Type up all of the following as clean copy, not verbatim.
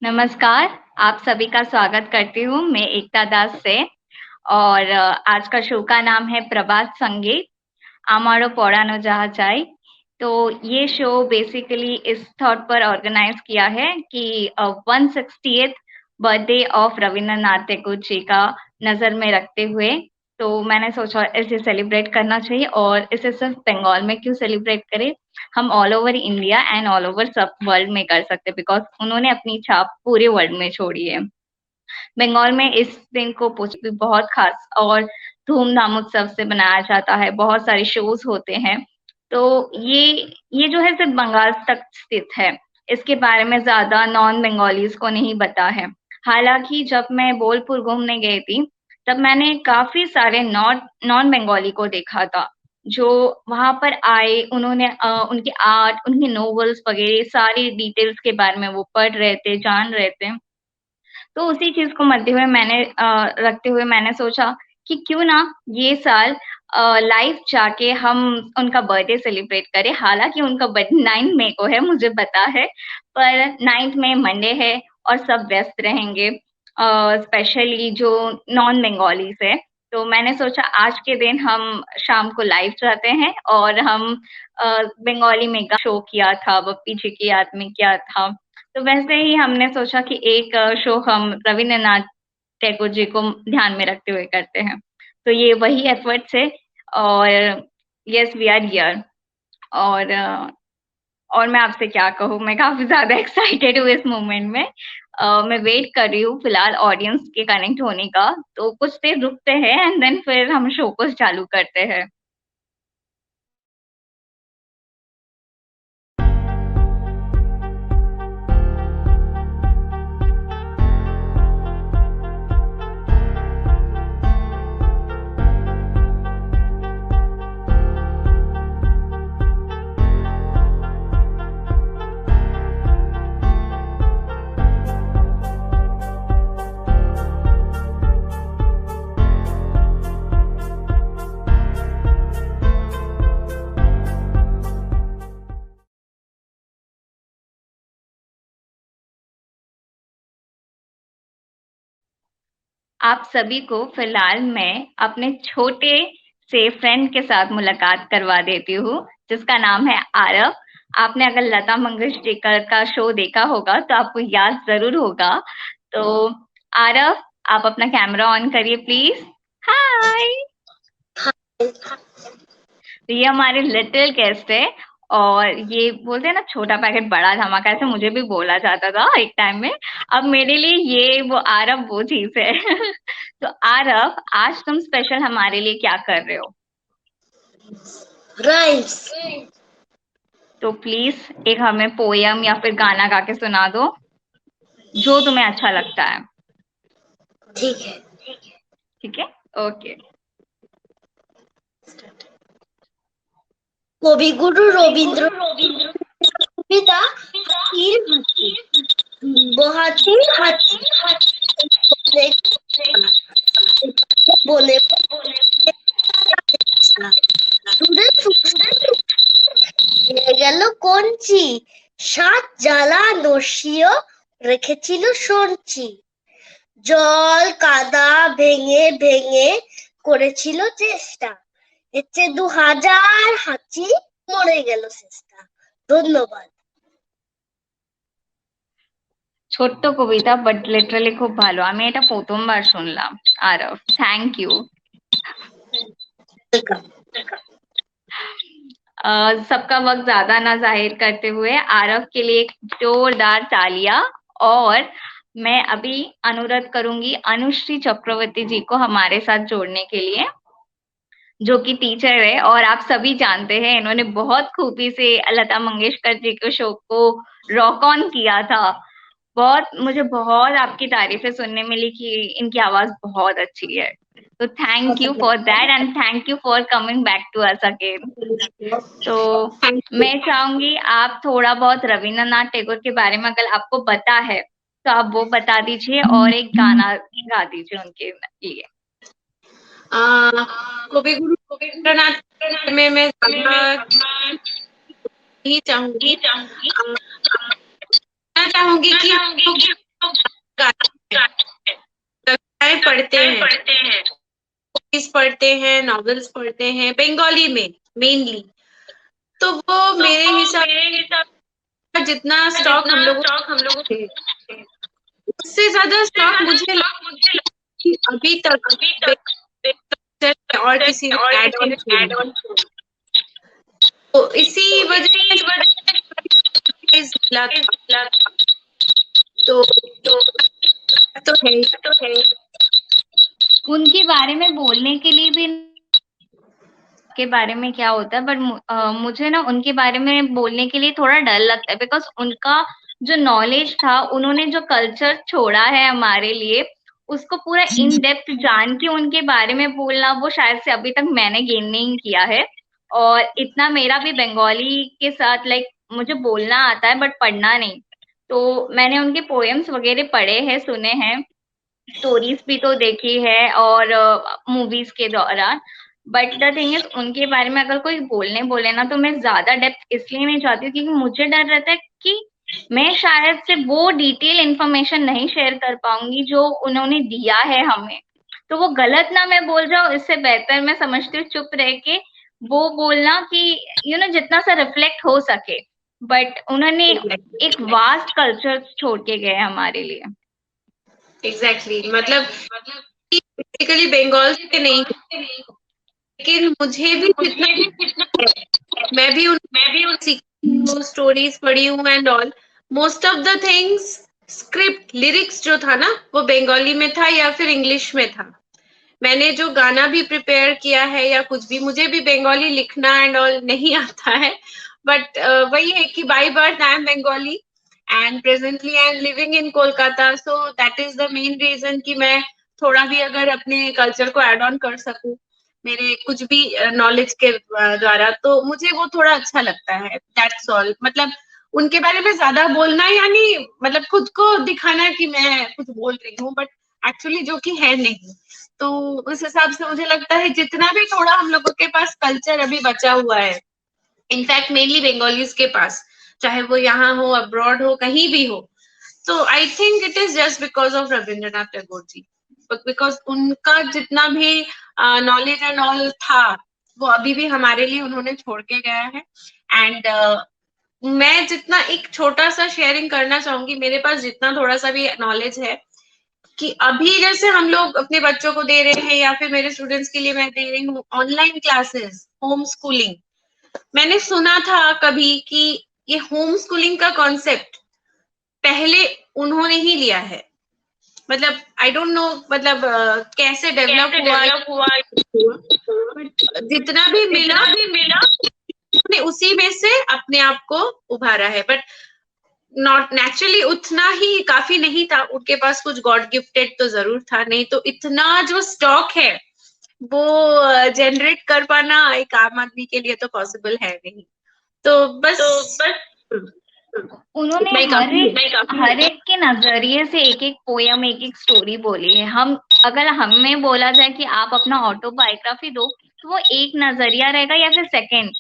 नमस्कार, आप सभी का स्वागत करती हूँ मैं एकता दास से और आज का शो का नाम है प्रभात संगीत, আমারও পরানো যাহা চাই। तो ये शो बेसिकली इस थॉट पर ऑर्गेनाइज किया है कि 160th birthday of Rabindranath Tagore ji का नज़र में रखते हुए तो मैंने सोचा इसे सेलिब्रेट करना चाहिए और इसे सिर्फ बंगाल में क्यों सेलिब्रेट करें, हम all over India and all over सब वर्ल्ड में कर सकते हैं बिकॉज़ उन्होंने अपनी छाप पूरे वर्ल्ड में छोड़ी है। बंगाल में इस दिन को भी बहुत खास और धूम-धाम उत्सव से मनाया जाता है, बहुत सारे शोज़ होते हैं। तो ये जो है सिर्फ़ बंगाल तक स्थित है, इसके बारे में ज़्यादा नॉन बंगालीज़ को नहीं पता है। हालाँकि जब मैं बोलपुर घूमने गई थी, तब मैंने काफ़ी सारे नॉन बंगाली को देखा था, जो वहाँ पर आए, उन्होंने उनके आर्ट, उनके नॉवेल्स वगैरह सारी डिटेल्स के बारे में वो पढ़ रहे थे, जान रहे थे। तो उसी चीज़ को मद्दे हुए रखते हुए मैंने सोचा कि क्यों ना ये साल लाइव जाके हम उनका बर्थडे सेलिब्रेट करें। हालाँकि उनका बर्थडे 9 मई को है, मुझे पता है, पर 9th मई मंडे है और सब व्यस्त रहेंगे स्पेशली जो नॉन बंगालीज़ हैं। तो मैंने सोचा आज के दिन हम शाम को लाइव जाते हैं और हम बंगाली में शो किया था, बप्पी जी की याद में किया था। तो वैसे ही हमने सोचा कि एक शो हम रवींद्रनाथ टैगोर जी को ध्यान में रखते हुए करते हैं। तो ये वही एफर्ट्स है और येस वी आर हियर और और मैं आपसे क्या कहूँ, मैं काफ़ी ज़्यादा एक्साइटेड हूँ इस मोमेंट में। मैं वेट कर रही हूँ फिलहाल ऑडियंस के कनेक्ट होने का, तो कुछ देर रुकते हैं एंड देन फिर हम शो को चालू करते हैं। आप सभी को फिलहाल मैं अपने छोटे से फ्रेंड के साथ मुलाकात करवा देती हूँ, जिसका नाम है आरव। आपने अगर लता मंगेशकर का शो देखा होगा, तो आपको याद ज़रूर होगा। तो आरव, आप अपना कैमरा ऑन करिए प्लीज़। हाय! तो ये हमारे लिटिल गेस्ट है और ये बोलते हैं ना छोटा पैकेट बड़ा धमाका, ऐसे मुझे भी बोला जाता था एक टाइम में। अब मेरे लिए ये वो आरव वो चीज़ है। तो आरव, आज तुम स्पेशल हमारे लिए क्या कर रहे हो? राइम्स। तो प्लीज़ एक हमें पोएम या फिर गाना गा के सुना दो, जो तुम्हें अच्छा लगता है। ठीक है। ठीक है? ओके। কবিগুরু রবীন্দ্রনাথ কবিতা হাতির হাসি বহাতির হাতি বনে দূরে নিয়ে গেল কঞ্চি সাত জ্বালা নসিও রেখেছিল সঞ্চি জল কাদা ভেঙে ভেঙে করেছিল চেষ্টা এর চেয়ে 2000 হাঁচি মরে গেল শেষটা। ধন্যবাদ। ছোট্ট কবিতা বাট লিটারালি খুব ভালো। আমি এটা ১ম বার শুনলাম। আরব, থ্যাংক ইউ। सबका वक़्त ज़्यादा ना ज़ाहिर करते हुए आरव के लिए एक जोरदार तालियाँ और मैं अभी अनुरोध करूँगी अनुश्री चक्रवर्ती जी को हमारे साथ जोड़ने के लिए, जो कि टीचर है और आप सभी जानते हैं इन्होंने बहुत खूबी से लता मंगेशकर जी के शो को रॉक ऑन किया था। मुझे बहुत आपकी तारीफ़ें सुनने मिली कि इनकी आवाज़ बहुत अच्छी है। तो thank you for that and thank you for coming back to us again. तो मैं चाहूँगी आप थोड़ा बहुत रवींद्रनाथ टैगोर के बारे में अगर आपको पता है, तो आप वो बता दीजिए और एक गाना गा दीजिए उनके लिए। कविगुरु रवींद्रनाथ में मैं ही चाहूंगी कि कविताएं पढ़ते हैं, पढ़ते हैं, नॉवेल्स पढ़ते हैं बंगाली में मेनली। तो वो मेरे हिसाब से जितना स्टॉक हम लोगों को उससे ज्यादा स्टॉक मुझे लगता है कि अभी तक और किसी ने ऐड ऑन किया। तो इसी वजह से मिला था। तो है उनके बारे में बोलने के लिए भी के बारे में क्या होता है, बट मुझे ना उनके बारे में बोलने के लिए थोड़ा डर लगता है, बिकॉज उनका जो नॉलेज था, उन्होंने जो कल्चर छोड़ा है हमारे लिए, उसको पूरा इन डेप्थ जान के उनके बारे में बोलना, वो शायद से अभी तक मैंने गेन नहीं किया है। और इतना मेरा भी बंगाली के साथ लाइक मुझे बोलना आता है बट पढ़ना नहीं। तो मैंने उनके पोएम्स वगैरह पढ़े हैं, सुने हैं, स्टोरीज भी तो देखी है और मूवीज के दौरान। बट द थिंग इज, उनके बारे में अगर कोई बोलने बोले ना, तो मैं ज्यादा डेप्थ इसलिए नहीं चाहती हूँ क्योंकि मुझे डर रहता है कि मैं शायद से वो डिटेल इंफॉर्मेशन नहीं शेयर कर पाऊंगी जो उन्होंने दिया है हमें। तो वो गलत ना मैं बोल जाऊं, इससे बेहतर मैं समझती हूँ चुप रह के वो बोलना कि जितना सा रिफ्लेक्ट हो सके। बट उन्होंने एक वास्ट कल्चर छोड़ के गए हमारे लिए। एग्जैक्टली मतलब बेसिकली बंगाल से नहीं, लेकिन मुझे भी जितना मैं भी उन सीखी हूँ, स्टोरीज पढ़ी हूँ and all. Most of the things script lyrics जो था ना, वो बंगाली में था या फिर इंग्लिश में था। मैंने जो गाना भी प्रिपेयर किया है या कुछ भी, मुझे भी बंगाली लिखना एंड ऑल नहीं आता है। बट वही है कि by birth I am Bengali and presently I am living in Kolkata, so that is the main reason कि मैं थोड़ा भी अगर अपने कल्चर को एड ऑन कर सकूं मेरे कुछ भी नॉलेज के द्वारा, तो मुझे वो थोड़ा अच्छा लगता है। That's all. मतलब उनके बारे में ज्यादा बोलना यानी मतलब खुद को दिखाना कि मैं कुछ बोल रही हूँ, बट एक्चुअली जो कि है नहीं। तो उस हिसाब से मुझे लगता है जितना भी थोड़ा हम लोगों के पास कल्चर अभी बचा हुआ है, इनफैक्ट मेनली बंगालीज के पास, चाहे वो यहाँ हो, अब्रॉड हो, कहीं भी हो, तो I think it is just because of Rabindranath Tagore ji. Because उनका जितना भी नॉलेज एंड ऑल था, वो अभी भी हमारे लिए उन्होंने छोड़ के गया है। एंड मैं जितना एक छोटा सा शेयरिंग करना चाहूंगी, मेरे पास जितना थोड़ा सा भी नॉलेज है कि अभी जैसे हम लोग अपने बच्चों को दे रहे हैं या फिर मेरे स्टूडेंट्स के लिए मैं दे रही हूँ ऑनलाइन क्लासेस, होम स्कूलिंग। मैंने सुना था कभी कि ये होम स्कूलिंग का कॉन्सेप्ट पहले उन्होंने ही लिया है। मतलब आई डोंट नो मतलब कैसे डेवलप हुआ जितना भी मिला उन्होंने उसी में से अपने आप को उभारा है। बट नॉट नेचुरली उतना ही काफी नहीं था, उनके पास कुछ गॉड गिफ्टेड तो जरूर था, नहीं तो इतना जो स्टॉक है वो जनरेट कर पाना एक आम आदमी के लिए तो पॉसिबल है नहीं। तो बस उन्होंने हर एक के नजरिए से एक एक पोयम, एक एक स्टोरी बोली है। हम अगर हमें बोला जाए कि आप अपना ऑटोबायोग्राफी दो, तो वो एक नजरिया रहेगा या फिर सेकंड,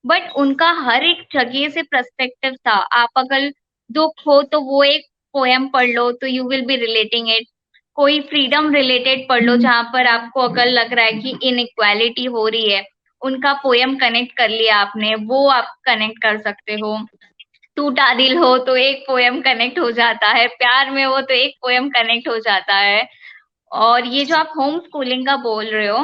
बट उनका हर एक जगह से पर्सपेक्टिव था। आप अगर दुख हो तो वो एक पोयम पढ़ लो तो you will be relating it. कोई फ्रीडम रिलेटेड पढ़ लो जहां पर आपको अगर लग रहा है कि इनइक्वालिटी हो रही है, उनका पोयम कनेक्ट कर लिया आपने, वो आप कनेक्ट कर सकते हो। टूटा दिल हो तो एक पोयम कनेक्ट हो जाता है, प्यार में हो तो एक पोयम कनेक्ट हो जाता है। और ये जो आप होम स्कूलिंग का बोल रहे हो,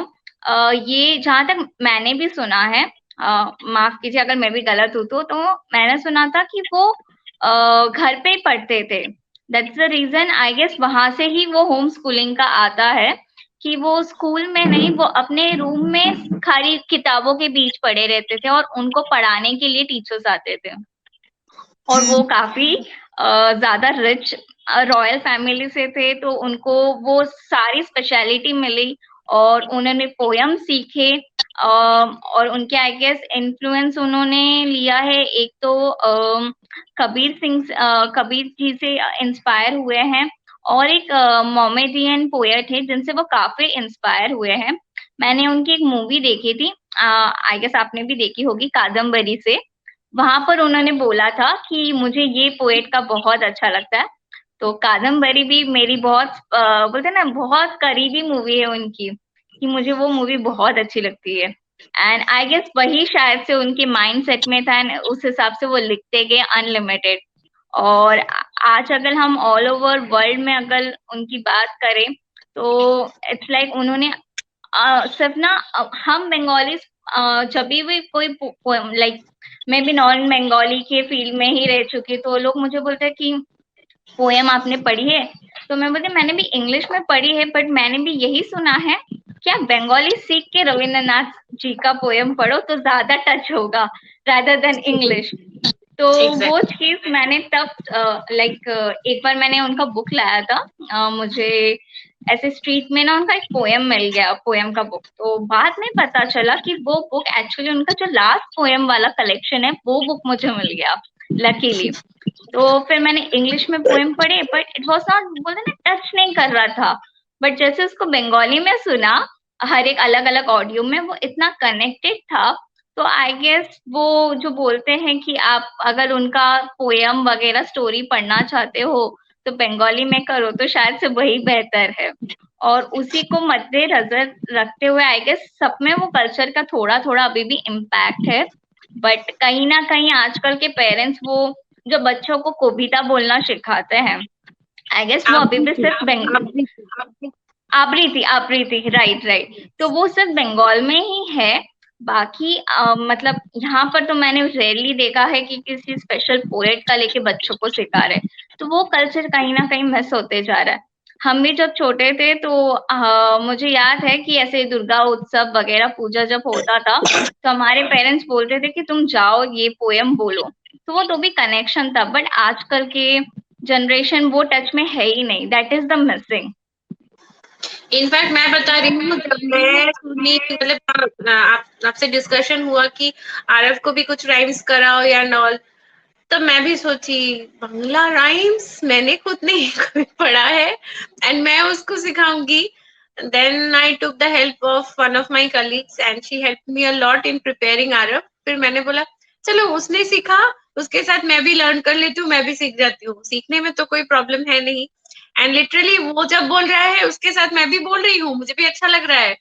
ये जहां तक मैंने भी सुना है, माफ कीजिए अगर मैं भी गलत हूँ तो मैंने सुना था कि वो घर पे ही पढ़ते थे। That's the reason I guess, वहां से ही वो होम स्कूलिंग का आता है कि वो स्कूल में नहीं, वो अपने रूम में खाली किताबों के बीच पढ़े रहते थे और उनको पढ़ाने के लिए टीचर्स आते थे। और वो काफी ज्यादा रिच रॉयल फैमिली से थे, तो उनको वो सारी स्पेशलिटी मिली और उन्होंने पोयम सीखे। और उनके आई गेस इन्फ्लुएंस उन्होंने लिया है, एक तो कबीर जी से इंस्पायर हुए हैं, और एक मोमेडियन पोएट है जिनसे वो काफी इंस्पायर हुए हैं। मैंने उनकी एक मूवी देखी थी, आई गेस आपने भी देखी होगी, कादम्बरी से। वहां पर उन्होंने बोला था कि मुझे ये पोएट का बहुत अच्छा लगता है, तो कादम्बरी भी मेरी बहुत बोलते हैं ना बहुत करीबी मूवी है उनकी, कि मुझे वो मूवी बहुत अच्छी लगती है। एंड आई गेस वही शायद से उनके माइंड सेट में था एंड उस हिसाब से वो लिखते गए अनलिमिटेड। और आज अगर हम ऑल ओवर वर्ल्ड में अगर उनकी बात करें तो इट्स लाइक उन्होंने सिर्फ ना हम बंगाली जब भी कोई लाइक मैं भी नॉन बंगाली के फील्ड में ही रह चुकी, तो लोग मुझे बोलते हैं कि पोएम आपने पढ़ी है, तो मैं बोलती मैंने भी इंग्लिश में पढ़ी है, बट मैंने भी यही सुना है कि आप बंगाली सीख के रविंद्रनाथ जी का पोएम पढ़ो तो ज्यादा टच होगा रादर देन इंग्लिश। तो वो चीज मैंने तब लाइक एक बार मैंने उनका बुक लाया था, मुझे ऐसे स्ट्रीट में ना उनका एक पोएम मिल गया, पोएम का बुक। तो बाद में पता चला कि वो बुक एक्चुअली उनका जो लास्ट पोएम वाला कलेक्शन है वो बुक मुझे मिल गया लकीली। तो फिर मैंने इंग्लिश में पोएम पढ़े, बट इट वाज नॉट बोलते ना टच नहीं कर रहा था। बट जैसे उसको बंगाली में सुना हर एक अलग अलग ऑडियो में, वो इतना कनेक्टेड था। तो आई गेस वो जो बोलते हैं कि आप अगर उनका पोएम वगैरह स्टोरी पढ़ना चाहते हो तो बंगाली में करो, तो शायद से वही बेहतर है। और उसी को मद्देनजर रखते हुए आई गेस सब में वो कल्चर का थोड़ा थोड़ा अभी भी इम्पैक्ट है। बट कहीं ना कहीं आजकल के पेरेंट्स वो जो बच्चों को कविता बोलना सिखाते हैं, आई गेस वो अभी भी सिर्फ आबृति राइट, तो वो सिर्फ बंगाल में ही है। बाकी मतलब यहाँ पर तो मैंने रेयरली देखा है कि किसी स्पेशल पोएट का लेके बच्चों को सिखा रहे, तो वो कल्चर कहीं ना कहीं मिस होते जा रहा है। हम भी जब छोटे थे तो मुझे याद है कि ऐसे दुर्गा उत्सव वगैरह पूजा जब होता था तो हमारे पेरेंट्स बोलते थे कि तुम जाओ ये पोएम बोलो, तो वो तो भी कनेक्शन था। बट आजकल के जनरेशन वो टच में है ही नहीं, that is the missing. In fact मैं बता रही हूँ, जब मैं सुनी मतलब आपसे डिस्कशन हुआ कि आरव को भी कुछ राइम्स कराओ या नॉल, तो मैं भी सोची बांग्ला राइम्स मैंने खुद नहीं कभी पढ़ा है एंड मैं उसको सिखाऊंगी। Then I took the help of one of my colleagues and she helped me a lot in preparing Aarav. फिर मैंने बोला चलो उसने सीखा उसके साथ मैं भी लर्न कर लेती हूँ, मैं भी सीख जाती हूँ, सीखने में तो कोई प्रॉब्लम है नहीं। एंड लिटरली वो जब बोल रहा है उसके साथ मैं भी बोल रही हूँ, मुझे भी अच्छा लग रहा है।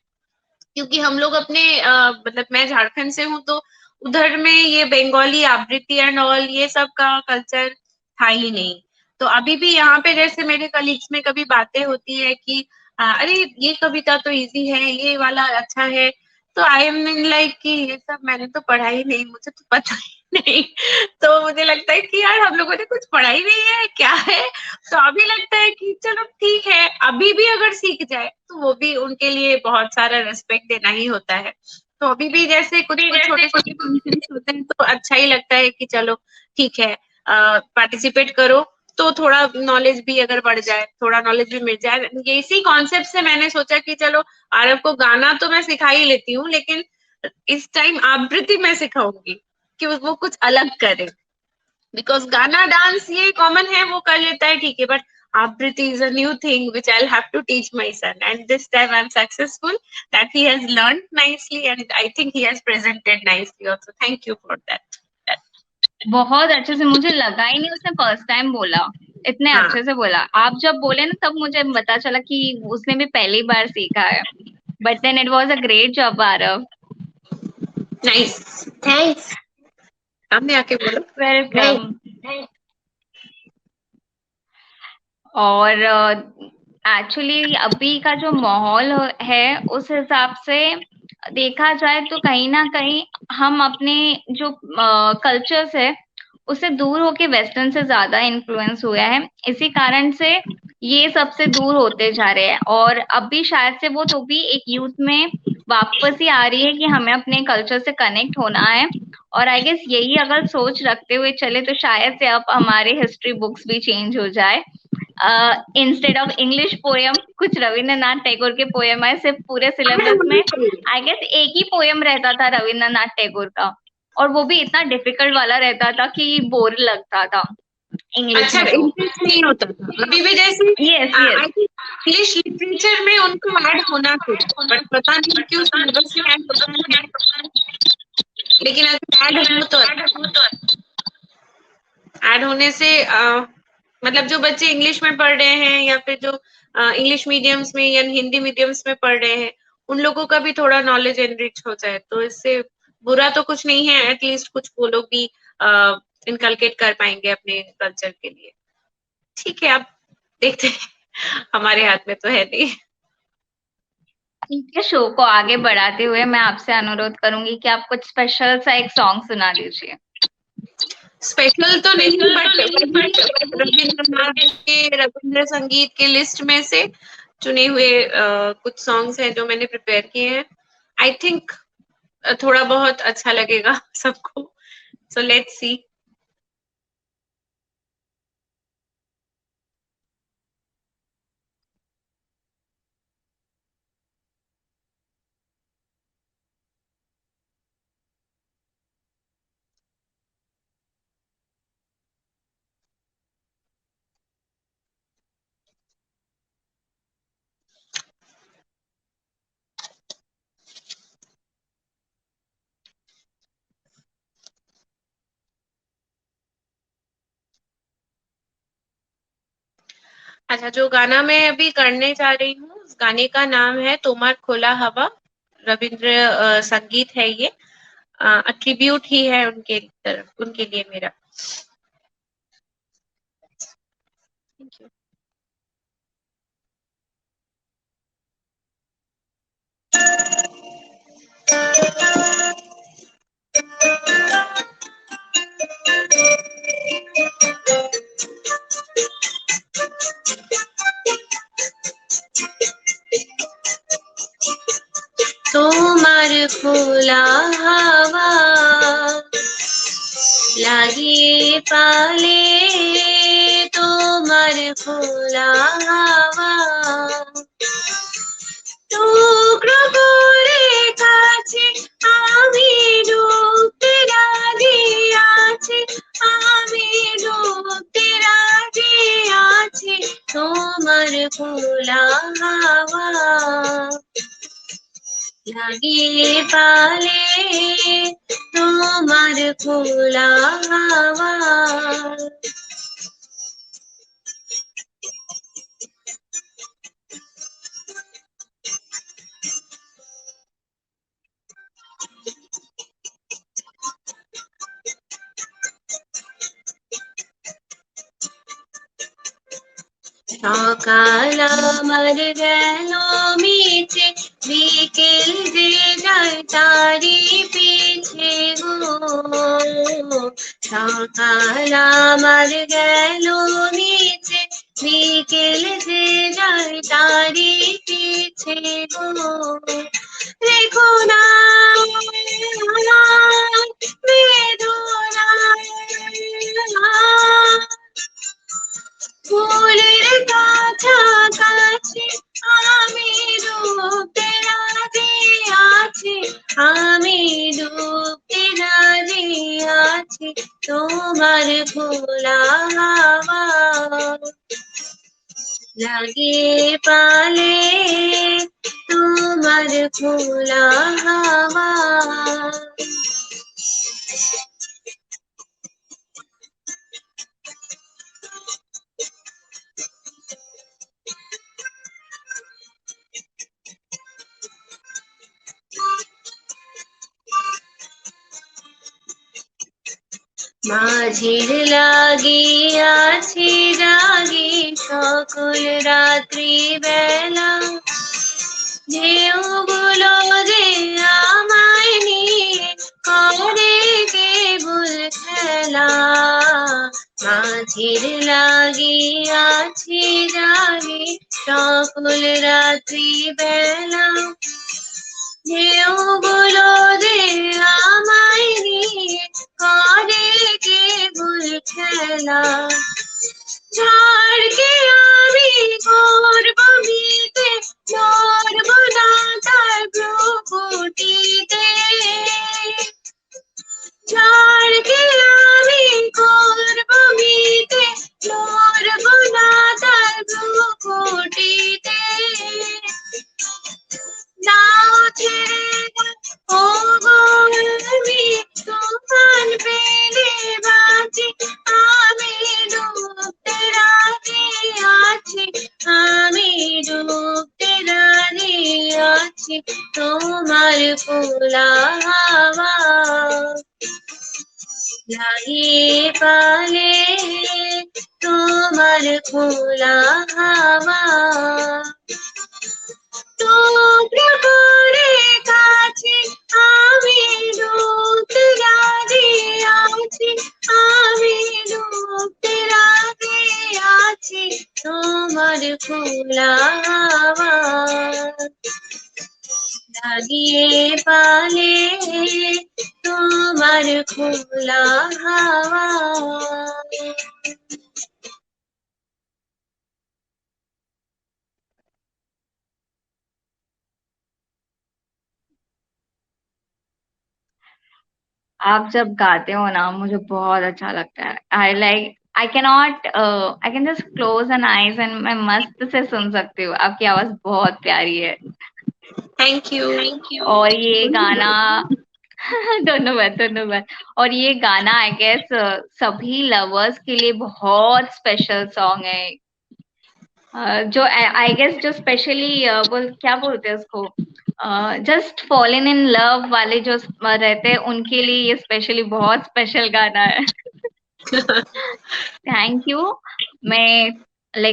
क्योंकि हम लोग अपने मतलब मैं झारखंड से हूँ, तो उधर में ये बंगाली आवृत्ति एंड ऑल ये सब का कल्चर था ही नहीं। तो अभी भी यहाँ पे जैसे मेरे कलीग्स में कभी बातें होती है कि अरे ये कविता तो इजी है, ये वाला अच्छा है, तो आई एम लाइक कि ये सब मैंने तो पढ़ा ही नहीं, मुझे तो पता ही नहीं। तो मुझे लगता है कि यार हम लोगों ने कुछ पढ़ा ही नहीं है क्या है। तो अभी लगता है कि चलो ठीक है, अभी भी अगर सीख जाए तो वो भी उनके लिए बहुत सारा रेस्पेक्ट देना ही होता है। तो अभी भी जैसे कुछ छोटे छोटे फंक्शन होते हैं तो अच्छा ही लगता है कि चलो ठीक है पार्टिसिपेट करो, तो थोड़ा नॉलेज भी अगर बढ़ जाए, थोड़ा नॉलेज भी मिल जाए। ये इसी कॉन्सेप्ट से मैंने सोचा कि चलो आरव को गाना तो मैं सिखा ही लेती हूँ, लेकिन इस टाइम आवृत्ति मैं सिखाऊंगी कि वो कुछ अलग करे। बिकॉज गाना डांस ये कॉमन है, वो कर लेता है ठीक है, बट आवृत्ति is a new thing which I'll have to teach my son, and this time I'm successful that he has learned nicely and I think he has presented nicely also. Thank you for that. बहुत अच्छे से, मुझे लगा ही नहीं उसने first time बोला, इतने अच्छे से बोला। आप जब बोले ना तब मुझे पता चला कि उसने भी पहली बार सीखा है। But then it was a great job Aarav. Nice, thanks. सामने आके बोलो। वेलकम। और एक्चुअली अभी का जो माहौल है उस हिसाब से देखा जाए तो कहीं ना कहीं हम अपने जो कल्चर्स है उससे दूर होके वेस्टर्न से ज्यादा इन्फ्लुएंस हुआ है, इसी कारण से ये सबसे दूर होते जा रहे हैं। और अभी शायद से वो तो भी एक यूथ में वापस ही आ रही है कि हमें अपने कल्चर से कनेक्ट होना है। और आई गेस यही अगर सोच रखते हुए चले तो शायद से अब हमारे हिस्ट्री बुक्स भी चेंज हो जाए। इंस्टेड ऑफ इंग्लिश पोएम कुछ रविंद्रनाथ टैगोर के पोएम है, सिर्फ पूरे सिलेबस में आई गेस एक ही पोएम रहता था रविंद्रनाथ टैगोर का, और वो भी इतना डिफिकल्ट वाला रहता था कि बोर लगता था इंग्लिश अच्छा, में। तो इंटरेस्ट नहीं होता था। अभी भी जैसे इंग्लिश लिटरेचर में उनको ऐड होना चाहिए, बट पता नहीं क्यों सिलेबस में ऐड होता है, लेकिन अगर ऐड हो तो ऐड होने से मतलब जो बच्चे इंग्लिश में पढ़ रहे हैं या फिर जो इंग्लिश मीडियम्स में या हिंदी मीडियम्स में पढ़ रहे हैं, उन लोगों का भी थोड़ा नॉलेज एनरिच हो जाए, तो इससे बुरा तो कुछ नहीं है, एटलीस्ट कुछ वो लोग भी इनकलकेट कर पाएंगे अपने कल्चर के लिए। ठीक है, आप देखते हैं, हमारे हाथ में तो है नहीं। ठीक है, शो को आगे बढ़ाते हुए मैं आपसे अनुरोध करूंगी कि आप कुछ स्पेशल सा एक सॉन्ग सुना दीजिए। स्पेशल तो नहीं, बट रविंद्रनाथ के रविंद्र संगीत के लिस्ट में से चुने हुए कुछ सॉन्ग्स हैं जो मैंने प्रिपेयर किए हैं। आई थिंक थोड़ा बहुत अच्छा लगेगा सबको, सो लेट्स सी। अच्छा, जो गाना मैं अभी करने जा रही हूँ, उस गाने का नाम है तोमार खोला हवा। रविंद्र संगीत है ये, ट्रिब्यूट ही है उनके तरफ, उनके लिए मेरा। Thank you. तोमार खोला हवा लागे पाले, तोमार खोला हवा টুকরো করে কাছে আমি ডুবতে রাজি আছি, আমি ডুবতে রাজি আছি, তোমার খোলা হাওয়া লাগিয়ে পালে, তোমার খোলা হাওয়া। সকাল আমার গেল মিছে, বিকেল যে যায় তারি পিছে গো। সকাল আমার গেল মিছে, বিকেল যে যায় তারি পিছে গো। রেখো না বেদনা, ফুলের কাছাকাছি আমি ডুবতে রাজি আছি, আমি ডুবতে রাজি আছি, তোমার খোলা হাওয়া লাগিয়ে পালে, তোমার খোলা হাওয়া। মাঝির লাগিয়াছি জাগি সকল রাত্রি বেলা, ঢেউগুলো যে আমায় নিয়ে করে কেবল খেলা। মাঝির লাগিয়াছি জাগি সকল রাত্রি বেলা, ঢেউগুলো যে আমায় নিয়ে করে কেবল খেলা। ঝড়কে আমি করব মিতে, ধরব না তার ভ্রুকুটিতে। ঝড়কে আমি করব মিতে, ধরব না তার ভ্রুকুটিতে। নাও ছেড়ে দাও ও গো আমি, তুফান পেলে বাঁচি, আমি ডুবতে আছে তোমার খোলা হাওয়া লাগিয়ে পালে তোমার খোলা হাওয়া তোমরা পরে কাছে আমি ডুবতে রাজি আছি আমি ডুবতে রাজি আছি তোমার খোলা হাওয়া লাগিয়ে পালে তোমার খোলা হাওয়া आप जब गाते हो ना मुझे बहुत अच्छा लगता है। I can just close an eyes and मैं मस्त से सुन सकती हूँ। आपकी आवाज बहुत प्यारी है। थैंक यू और ये गाना धन्यवाद धन्यवाद। और ये गाना आई गेस सभी लवर्स के लिए बहुत स्पेशल सॉन्ग है। जो आई गेस जो स्पेशली बोल क्या बोलते हैं उसको, जस्ट फॉलन इन लव वाले जो रहते हैं उनके लिए ये स्पेशली बहुत स्पेशल गाना है। Thank you. मैं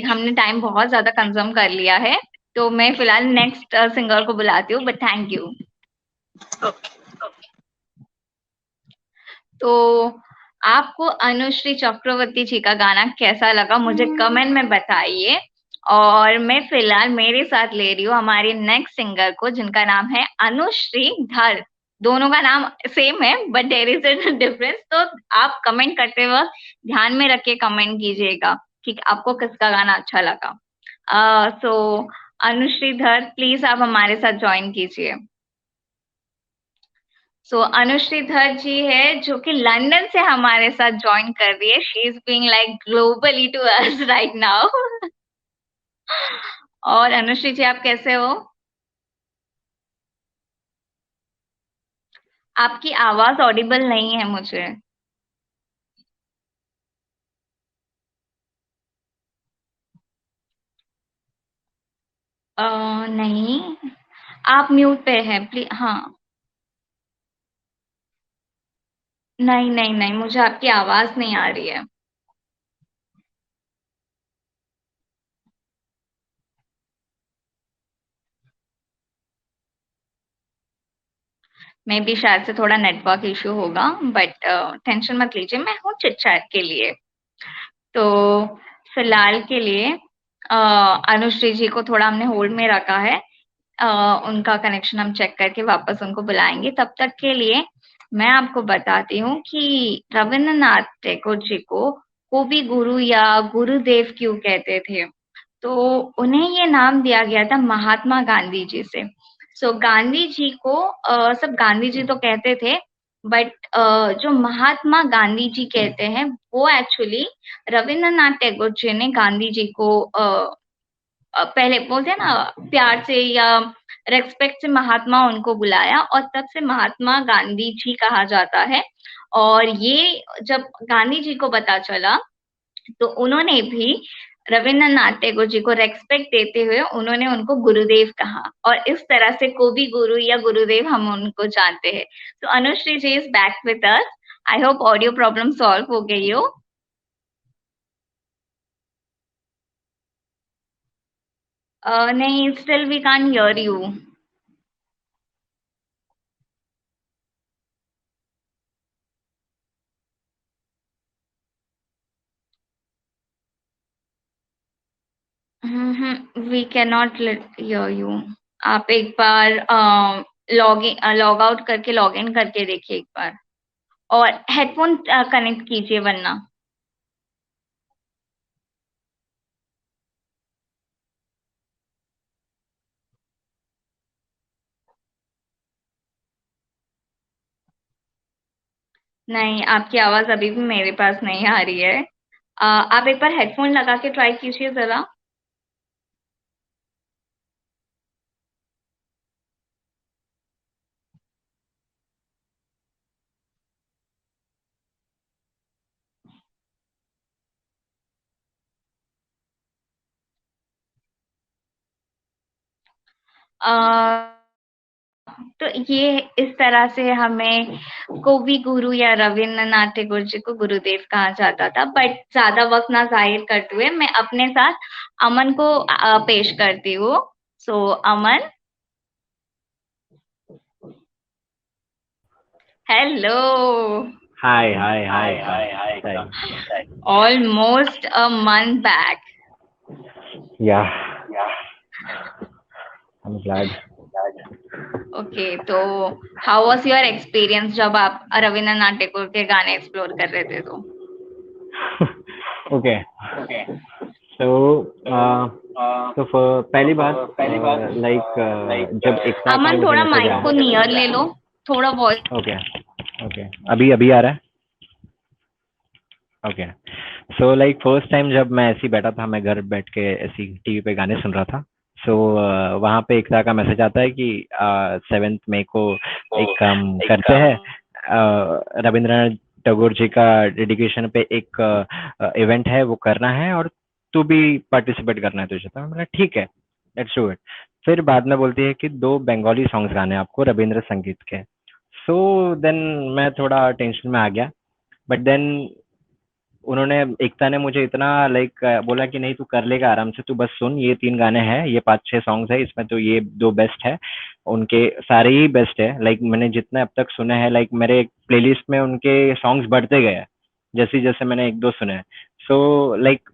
हमने टाइम बहुत ज्यादा कंज्यूम कर लिया है, तो मैं फिलहाल नेक्स्ट सिंगर को बुलाती हूँ, बट थैंक यू। तो आपको अनुश्री चक्रवर्ती जी का गाना कैसा लगा मुझे कमेंट में बताइए। और मैं फिलहाल मेरे साथ ले रही हूँ हमारी नेक्स्ट सिंगर को, जिनका नाम है अनुश्री धर। दोनों का नाम सेम है but there is a difference. तो आप कमेंट करते वक्त ध्यान में रख के कमेंट कीजिएगा कि आपको किसका गाना अच्छा लगा। सो अनुश्री धर प्लीज आप हमारे साथ ज्वाइन कीजिए। सो अनुश्री धर जी है जो कि लंदन से हमारे साथ ज्वाइन कर रही है। She is being like globally to us right now. और अनुश्री जी आप कैसे हो? आपकी आवाज ऑडिबल नहीं है मुझे। नहीं, आप म्यूट पे हैं प्लीज। हाँ, नहीं नहीं नहीं, मुझे आपकी आवाज नहीं आ रही है। मे बी शायद से थोड़ा नेटवर्क इश्यू होगा, बट टेंशन मत लीजिए, मैं हूँ चिट चैट के लिए। तो फिलहाल के लिए अनुश्री जी को थोड़ा हमने होल्ड में रखा है। उनका कनेक्शन हम चेक करके वापस उनको बुलाएंगे। तब तक के लिए मैं आपको बताती हूँ कि रविन्द्रनाथ टैगोर जी को भी गुरु या गुरुदेव क्यों कहते थे। तो उन्हें ये नाम दिया गया था महात्मा गांधी जी से। सो गांधी जी को सब गांधी जी तो कहते थे, बट जो महात्मा गांधी जी कहते हैं वो एक्चुअली रविन्द्रनाथ टैगोर जी ने गांधी जी को पहले बोलते हैं ना प्यार से या रेस्पेक्ट से महात्मा उनको बुलाया, और तब से महात्मा गांधी जी कहा जाता है। और ये जब गांधी जी को पता चला तो उन्होंने भी रविन्द्रनाथ टैगोर जी को रेस्पेक्ट देते हुए उन्होंने उनको गुरुदेव कहा, और इस तरह से को भी गुरु या गुरुदेव हम उनको जानते हैं। तो Anushree ji is back with us. I hope audio problem solve हो गई हो। नहीं, still we can't hear you. We can not hear you. आप एक बार लॉग आउट करके लॉग इन करके देखिए एक बार, और हेडफोन कनेक्ट कीजिए वरना। नहीं, आपकी आवाज अभी भी मेरे पास नहीं आ रही है। आप एक बार हेडफोन लगा के ट्राई कीजिए जरा। ये इस तरह से हमें कवि गुरु या रविंद्रनाथ टैगोर जी को गुरुदेव कहा जाता था। बट ज्यादा वक्त ना जाहिर करते हुए मैं अपने साथ अमन को पेश करती हूँ। सो अमन, hello. Hi, hi, hi, hi. Hi. Almost a month back. Yeah, I'm glad. Okay, तो हाउ वाज योर एक्सपीरियंस जब आप रविंद्रनाथ टैगोर के गाने एक्सप्लोर कर रहे थे तो? Okay. So, पहली बात जब एकता ने अमन मुझे थोड़ा मैसेज माइक को नियर ले लो, थोड़ा वॉइस। ओके अभी आ रहा है? ओके सो फर्स्ट टाइम जब मैं ऐसे ही बैठा था, मैं घर बैठ के ऐसी टीवी पे गाने सुन रहा था। सो वहाँ पे एकता का मैसेज आता है कि 7 मई को एक काम करते हैं, रविंद्रनाथ टैगोर जी का डेडिकेशन पे एक इवेंट है, वो करना है और तू भी पार्टिसिपेट करना है तुझे। तो मैंने ठीक है, लेट्स डू इट। फिर बाद में बोलती है कि 2 बंगाली सॉन्ग्स गाने आपको रविंद्र संगीत के। सो देन मैं थोड़ा टेंशन में आ गया, बट देन उन्होंने एकता ने मुझे इतना बोला कि नहीं तू कर लेगा आराम से, तू बस सुन, ये 3 गाने हैं, ये 5-6 सॉन्ग्स है, इसमें तो ये 2 बेस्ट है, उनके सारे ही बेस्ट है। मैंने जितने अब तक सुने हैं, मेरे प्लेलिस्ट में उनके सॉन्ग्स बढ़ते गए जैसे जैसे मैंने 1-2 सुने। सो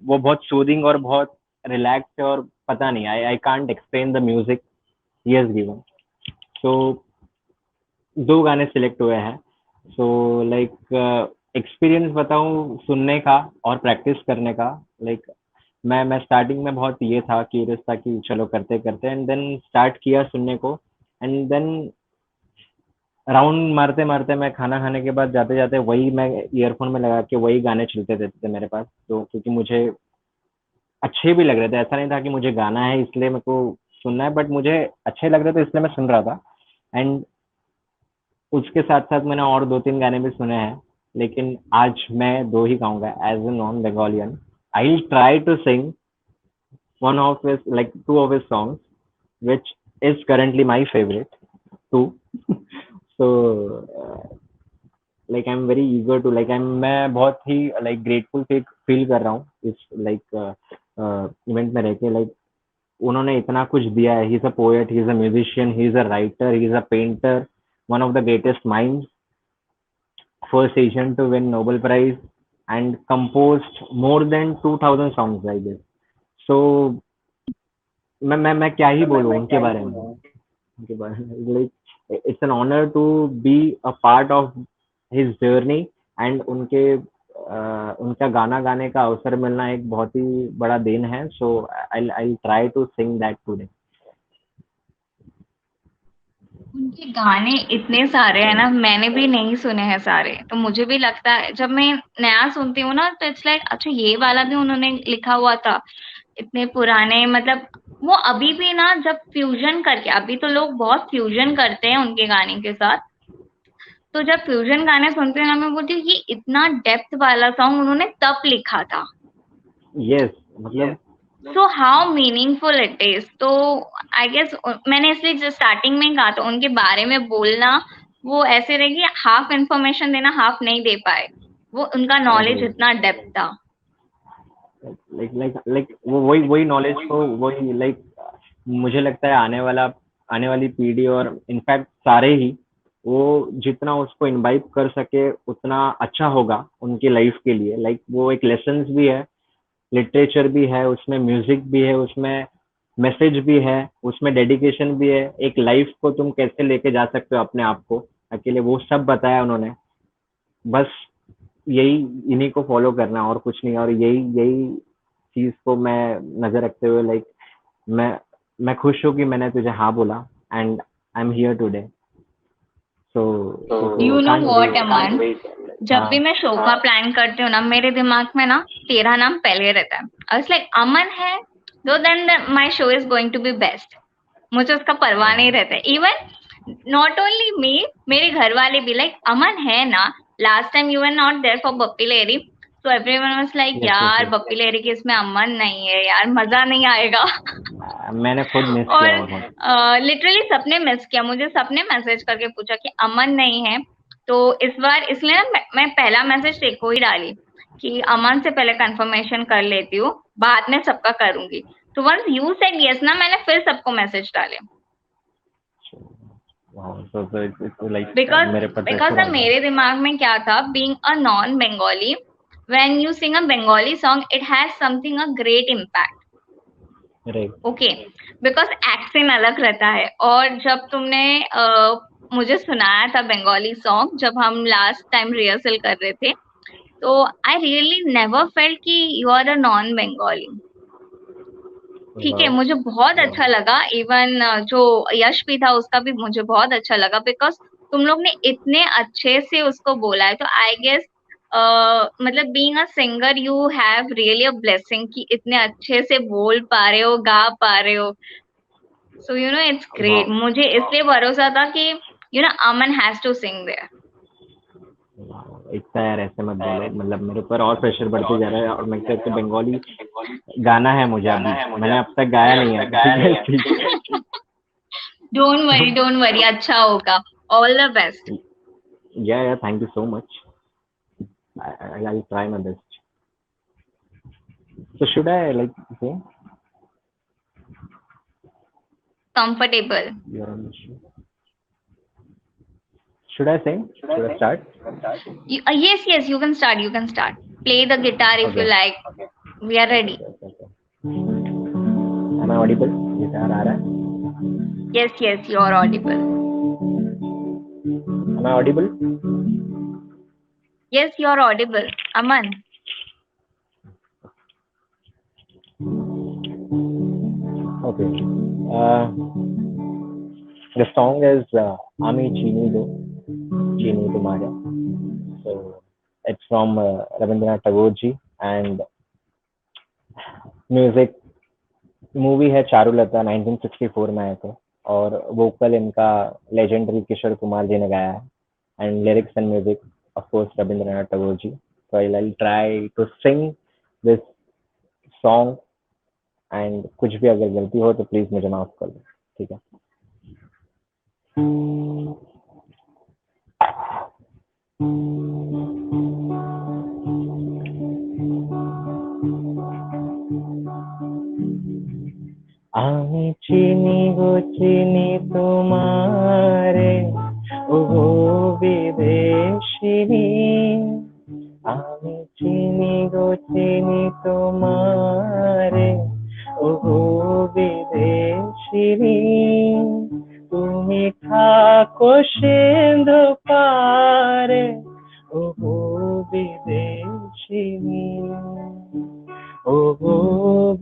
वो बहुत सूदिंग और बहुत रिलैक्स है, और पता नहीं, I can't explain the music he has given. So 2 गाने सिलेक्ट हुए हैं। सो एक्सपीरियंस बताऊं सुनने का और प्रैक्टिस करने का। मैं स्टार्टिंग में बहुत ये था क्यूरियस था कि चलो करते करते, एंड देन स्टार्ट किया सुनने को, एंड देन राउंड मारते मारते मैं खाना खाने के बाद जाते जाते वही मैं ईयरफोन में लगा के वही गाने चलते रहते थे मेरे पास। तो क्योंकि मुझे अच्छे भी लग रहे थे, ऐसा नहीं था कि मुझे गाना है इसलिए मेरे को सुनना है, बट मुझे अच्छे लग रहे थे इसलिए मैं सुन रहा था। एंड उसके साथ साथ मैंने और 2-3 गाने भी सुने हैं, लेकिन आज मैं 2 ही गाऊंगा as a non Bengalian. I will try to sing one of his 2 of his songs, which is currently my favorite too. So I'm very eager to मैं बहुत ही grateful फील कर रहा हूँ इस इवेंट में रह के। उन्होंने इतना कुछ दिया है। He is a poet, he is a musician, he is a writer, he is a painter, one of the greatest minds, first Asian to win Nobel Prize, and composed more than 2000 songs like this. So मैं क्या ही बोलूँ उनके बारे में। it's an honor to be a part of his journey, and उनका गाना गाने का अवसर मिलना एक बहुत ही बड़ा देन है। So I'll try to sing that today. उनके गाने इतने सारे हैं ना, मैंने भी नहीं सुने हैं सारे, तो मुझे भी लगता है जब मैं नया सुनती हूँ ना तो इट्स अच्छा ये वाला भी उन्होंने लिखा हुआ था। इतने पुराने, मतलब वो अभी भी ना जब फ्यूजन करके, अभी तो लोग बहुत फ्यूजन करते हैं उनके गाने के साथ, तो जब फ्यूजन गाने सुनते हैं ना मैं बोलती हूँ ये इतना डेप्थ वाला सॉन्ग उन्होंने तब लिखा था। Yes, मतलब so how meaningful it is. तो आई गेस मैंने इसलिए जो स्टार्टिंग में ही कहा था उनके बारे में बोलना वो ऐसे रहे कि हाफ इंफॉर्मेशन देना, हाफ नहीं दे पाए, वो उनका नॉलेज इतना डेप्थ था। वो वही नॉलेज को वही मुझे लगता है आने वाली पीढ़ी और इनफैक्ट सारे ही वो जितना उसको इनवाइब कर सके उतना अच्छा होगा उनकी लाइफ के लिए। वो एक लेसन्स भी है, लिटरेचर भी है उसमें, म्यूजिक भी है उसमें, मैसेज भी है उसमें, डेडिकेशन भी है। एक लाइफ को तुम कैसे लेके जा सकते हो अपने आप को अकेले, वो सब बताया उन्होंने। बस यही इन्हीं को फॉलो करना और कुछ नहीं। और यही चीज को मैं नजर रखते हुए मैं खुश हूँ कि मैंने तुझे हाँ बोला, and I am here today. So you know what Aman, जब भी मैं शो का प्लान करती हूँ ना मेरे दिमाग में ना तेरा नाम पहले रहता है। आई वाज लाइक अमन है तो then my show is going to be best. मुझे उसका परवाह नहीं रहता है। इवन नॉट ओनली मी, मेरे घर वाले भी लाइक अमन है ना, last time you were not there for Bappi Lahiri, तो everyone was like Yes, yes, यार yes. बप्पी लहरी के इसमें अमन नहीं है यार, मजा नहीं आएगा। मैंने खुद मिस और किया बहुत। लिटरली सबने मिस किया, मुझे सबने मैसेज करके पूछा कि अमन नहीं है। तो इस बार इसलिए ना मैं पहला मैसेज तेरे को ही डाली कि अमन से पहले कंफर्मेशन कर लेती हूँ, बाद में सबका करूंगी। तो वंस यू सेड यस ना, मैंने फिर सबको मैसेज डाले। Wow, so it's like because मेरे पर बिकॉज pressure आ ना मेरे दिमाग में क्या था, being a non Bengali, when you sing a Bengali song it has something a great impact. गया। Right. ओके, बिकॉज एक्सेंट अलग रहता है। और जब तुमने मुझे सुनाया था बंगाली सॉन्ग, जब हम लास्ट टाइम रिहर्सल कर रहे थे, तो आई रियली नेवर फेल्ट कि you are a non Bengali. ठीक है, Wow. मुझे बहुत अच्छा लगा। इवन जो यश भी था उसका भी मुझे बहुत अच्छा लगा, बिकॉज तुम लोग ने इतने अच्छे से उसको बोला है। तो आई गेस मतलब being a singer you have really a blessing कि इतने अच्छे से बोल पा रहे हो, गा पा रहे हो। So you know it's great. Wow. मुझे इसलिए भरोसा था कि you know Aman has to sing there. इतना यार ऐसे मत बोलो, मतलब मेरे ऊपर और प्रेशर बढ़ते जा रहा है। और मैं कहते बंगाली गाना है मुझे अभी, मैंने अब तक गाया नहीं है, ठीक है। डोंट वरी, अच्छा होगा। All the best. Yeah, thank you so much. I'll try my best. So should I like say comfortable. you're on the show? Should I sing? Should I start? Yes, you can start. You can start. Play the guitar if you Okay. like. We are Okay, ready. okay, okay, okay. Am I audible? Guitar आ रहा है? Yes, you're audible. Am I audible? Yes, you're audible. Aman. Okay. The song is Ami Chini Do, Chini Tumhara. So it's from Rabindranath Tagore ji, and music movie है चारुलता, 1964 में आया था। और vocal इनका legendary Kishore Kumar ji ने गाया है, and lyrics and music of course Rabindranath Tagore ji. So I'll try to sing this song, and कुछ भी अगर गलती हो तो प्लीज मुझे माफ कर दो, ठीक है। আমি চিনি গো চিনি তোমারে, ওগো বিদেশিনী। আমি চিনি গো চিনি তোমারে, ওগো বিদেশিনী। তুমি থাকো সিন্ধু পারে, ওগো বিদেশিনী, ওগো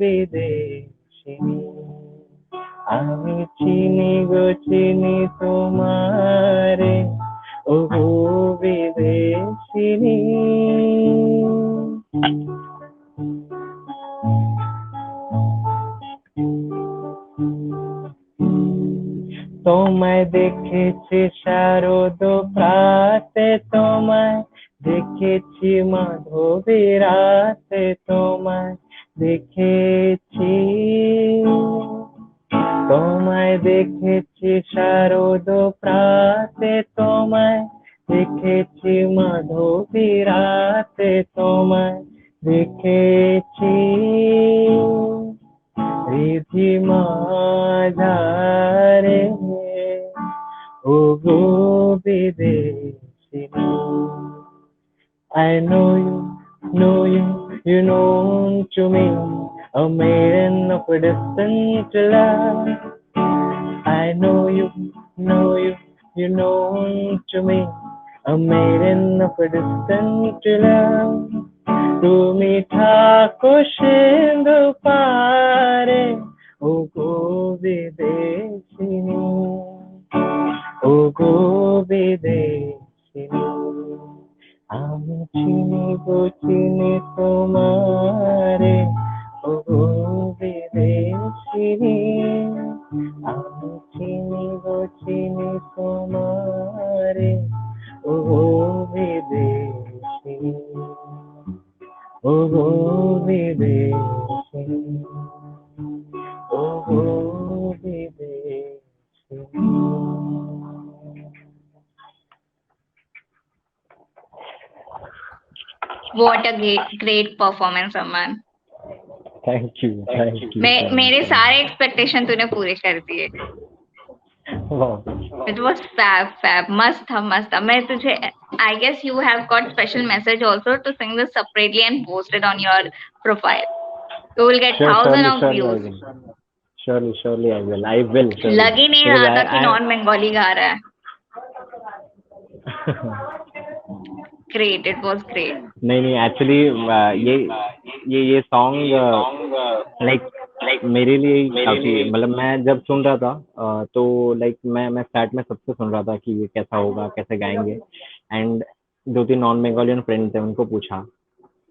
বিদেশিনী। আমি চিনি গো চিনি তোমারে, ওগো বিদেশিনী। তোমায় দেখেছি শারদ প্রাতে, তোমায় দেখেছি মাধবী রাতে, তোমায় দেখেছি, তোমায় দেখেছি শারদ প্রাতে, তোমায় দেখেছি মাধবী রাতে, তোমায় দেখেছি রিধিমা ধারে, ওগো বিদেশিনী। I know you known to me, a maiden of a distant love. I know you known to me, a maiden of a distant love. তুমি থাকো সিন্ধু পারে, ওগো বিদেশিনী, ওগো বিদেশিনী। আমি চিনি গো চিনি তোমারে, ওগো বিদেশিনী। আমি চিনি গো চিনি তোমারে, ওগো বিদেশিনী। ओहो विदेशी, ओहो विदेशी। What a great performance, Aman. Thank you, thank you, मेरे सारे एक्सपेक्टेशन तूने पूरे कर दिए। It was fab, मस्त था। मैं तुझे, I guess you have got special message also to sing this separately and post it on your profile. You will get thousands of views. Surely I will. लग ही नहीं Because रहा था कि non Bengali गा रहा है। Great, it was great. नहीं actually ये सॉन्ग लाइक मेरे लिए ही काफी, मतलब मैं जब सुन रहा था तो लाइक मैं स्टार्ट में सबसे सुन रहा था कि ये कैसा होगा, कैसे गाएंगे। एंड दो तीन नॉन बेंगोलियन फ्रेंड थे, उनको पूछा,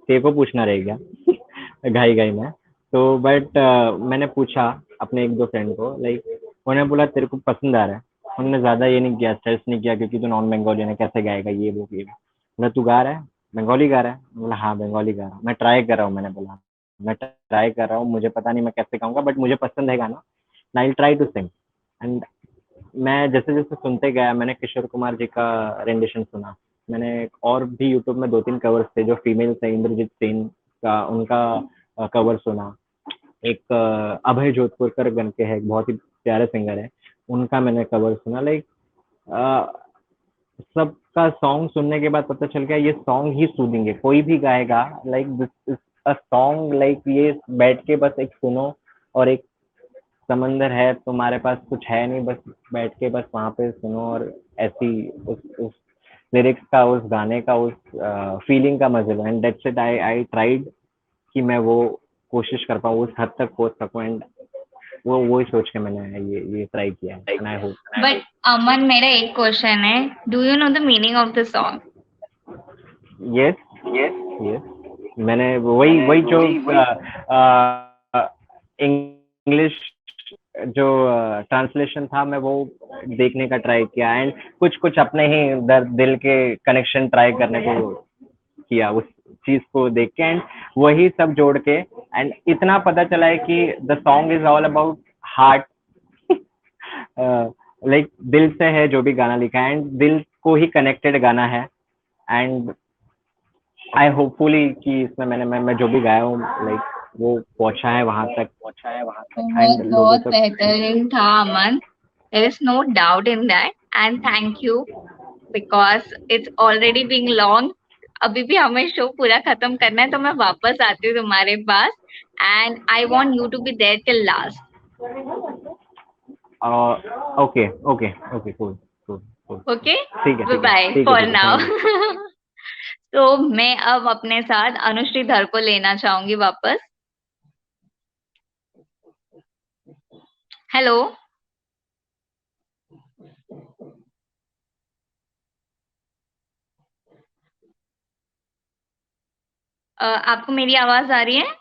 तेरे को पूछना रह गया घाई घाई में। तो बट मैंने पूछा अपने एक दो फ्रेंड को, लाइक उन्होंने बोला तेरे को पसंद आ रहा है। उन्होंने ज्यादा ये नहीं किया, स्ट्रेस नहीं किया क्योंकि तू नॉन बंगालियन है, कैसे गाएगा ये वो ये। बोला तू गा रहा है, बंगाली गा रहा है? बोला हाँ बंगाली गा रहा हूँ, मैं ट्राई कर रहा हूँ। मैंने बोला मैं ट्राई कर रहा हूँ, मुझे पता नहीं मैं कैसे गाऊंगा, बट मुझे पसंद है गाना, I try to sing. And मैं जैसे जैसे सुनते गया, मैंने किशोर कुमार जी का रेंडिशन सुना। मैंने और भी यूट्यूब में दो तीन कवर्स थे जो फीमेल थे, इंद्रजीत सिंह का, उनका कवर सुना। एक अभय जोधपुरकर गण के है, एक बहुत ही प्यारे सिंगर है, उनका मैंने कवर सुना। लाइक सबका सॉन्ग सुनने के बाद पता चल गया ये सॉन्ग ही सूदिंग है, कोई भी गाएगा। Like this is a song, like ये बैठ के बस एक सुनो, और एक समंदर है तुम्हारे पास, कुछ है नहीं, बस बैठ के बस वहां पे सुनो, और ऐसी उस लिरिक्स का, उस गाने का, उस फीलिंग का मजे लो। And that's it, I tried कि मैं वो कोशिश कर पाऊँ, उस हद तक पहुंच सकूं। एंड वो ही सोच के मैंने ये ट्राई किया है। And I hope. बट अमन, मेरा एक क्वेश्चन है, do you know the meaning of the song? Yes, yes, मैंने वही वही जो इंग्लिश जो ट्रांसलेशन था, मैं वो देखने का ट्राई किया। एंड कुछ कुछ अपने ही दर्द दिल के कनेक्शन ट्राई करने को किया उस चीज को देख के, एंड वही सब जोड़ के। एंड इतना पता चला है कि the song is all about heart, like दिल से है जो भी गाना लिखा है, एंड दिल को ही कनेक्टेड गाना है। एंड आई होपफुली कि इसमें मैं जो भी गाया हूँ, लाइक वो पहुंचा है वहां तक। बहुत एंड लोगों बहुत तक। बेहतरीन था अमन। There is no doubt in that, and thank you because it's already being long. अभी भी हमें शो पूरा खत्म करना है, तो मैं वापस आती हूँ तुम्हारे पास, and I want you to be there till last. Okay okay okay, cool cool cool. Okay? ठीक है Bye ठीक है bye ठीक है for ठीक है, now. Thank you. तो मैं अब अपने साथ अनुश्रीधर को लेना चाहूंगी वापस। हेलो, आपको मेरी आवाज आ रही है?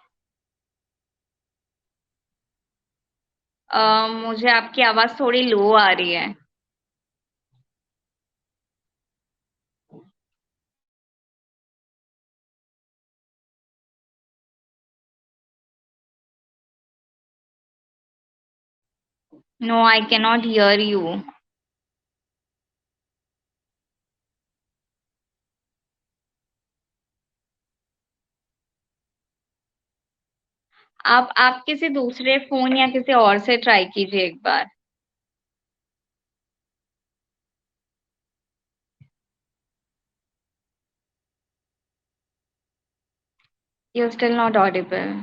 मुझे आपकी आवाज थोड़ी लो आ रही है। No, I cannot hear you. आप किसी दूसरे फोन या किसी और से ट्राई कीजिए एक बार। You're still not audible.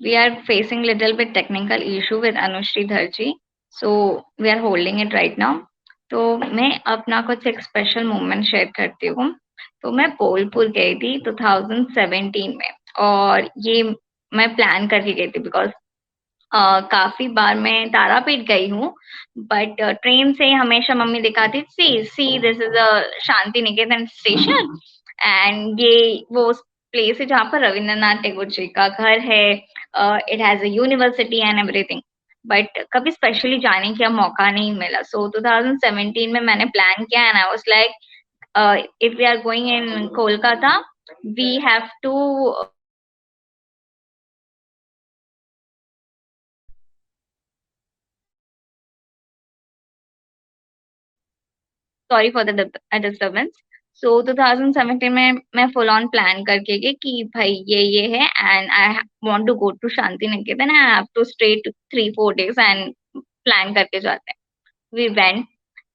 We are facing little bit technical issue with Anushri Dharji, so we are holding it right now. तो मैं अपना कुछ एक स्पेशल मोमेंट शेयर करती हूँ। तो मैं बोलपुर गई थी 2017 में, और ये मैं प्लान करके गई थी बिकॉज काफी बार मैं तारापीठ गई हूँ, बट ट्रेन से हमेशा मम्मी दिखाती, see see this is a Shanti Niketan station, and ये वो प्लेस है जहाँ पर रविंद्रनाथ टैगोर जी का घर है, it has a university and everything, but कभी स्पेशली जाने का मौका नहीं मिला। सो 2017 में मैंने प्लान किया and I was like, if we are going in Kolkata we have to sorry for the disturbance. So 2017 में मैं फुल ऑन प्लान करके गई कि भाई ये है and I want to go to Shantiniketan, I have to stay 3-4 days and plan करके जाते हैं। We went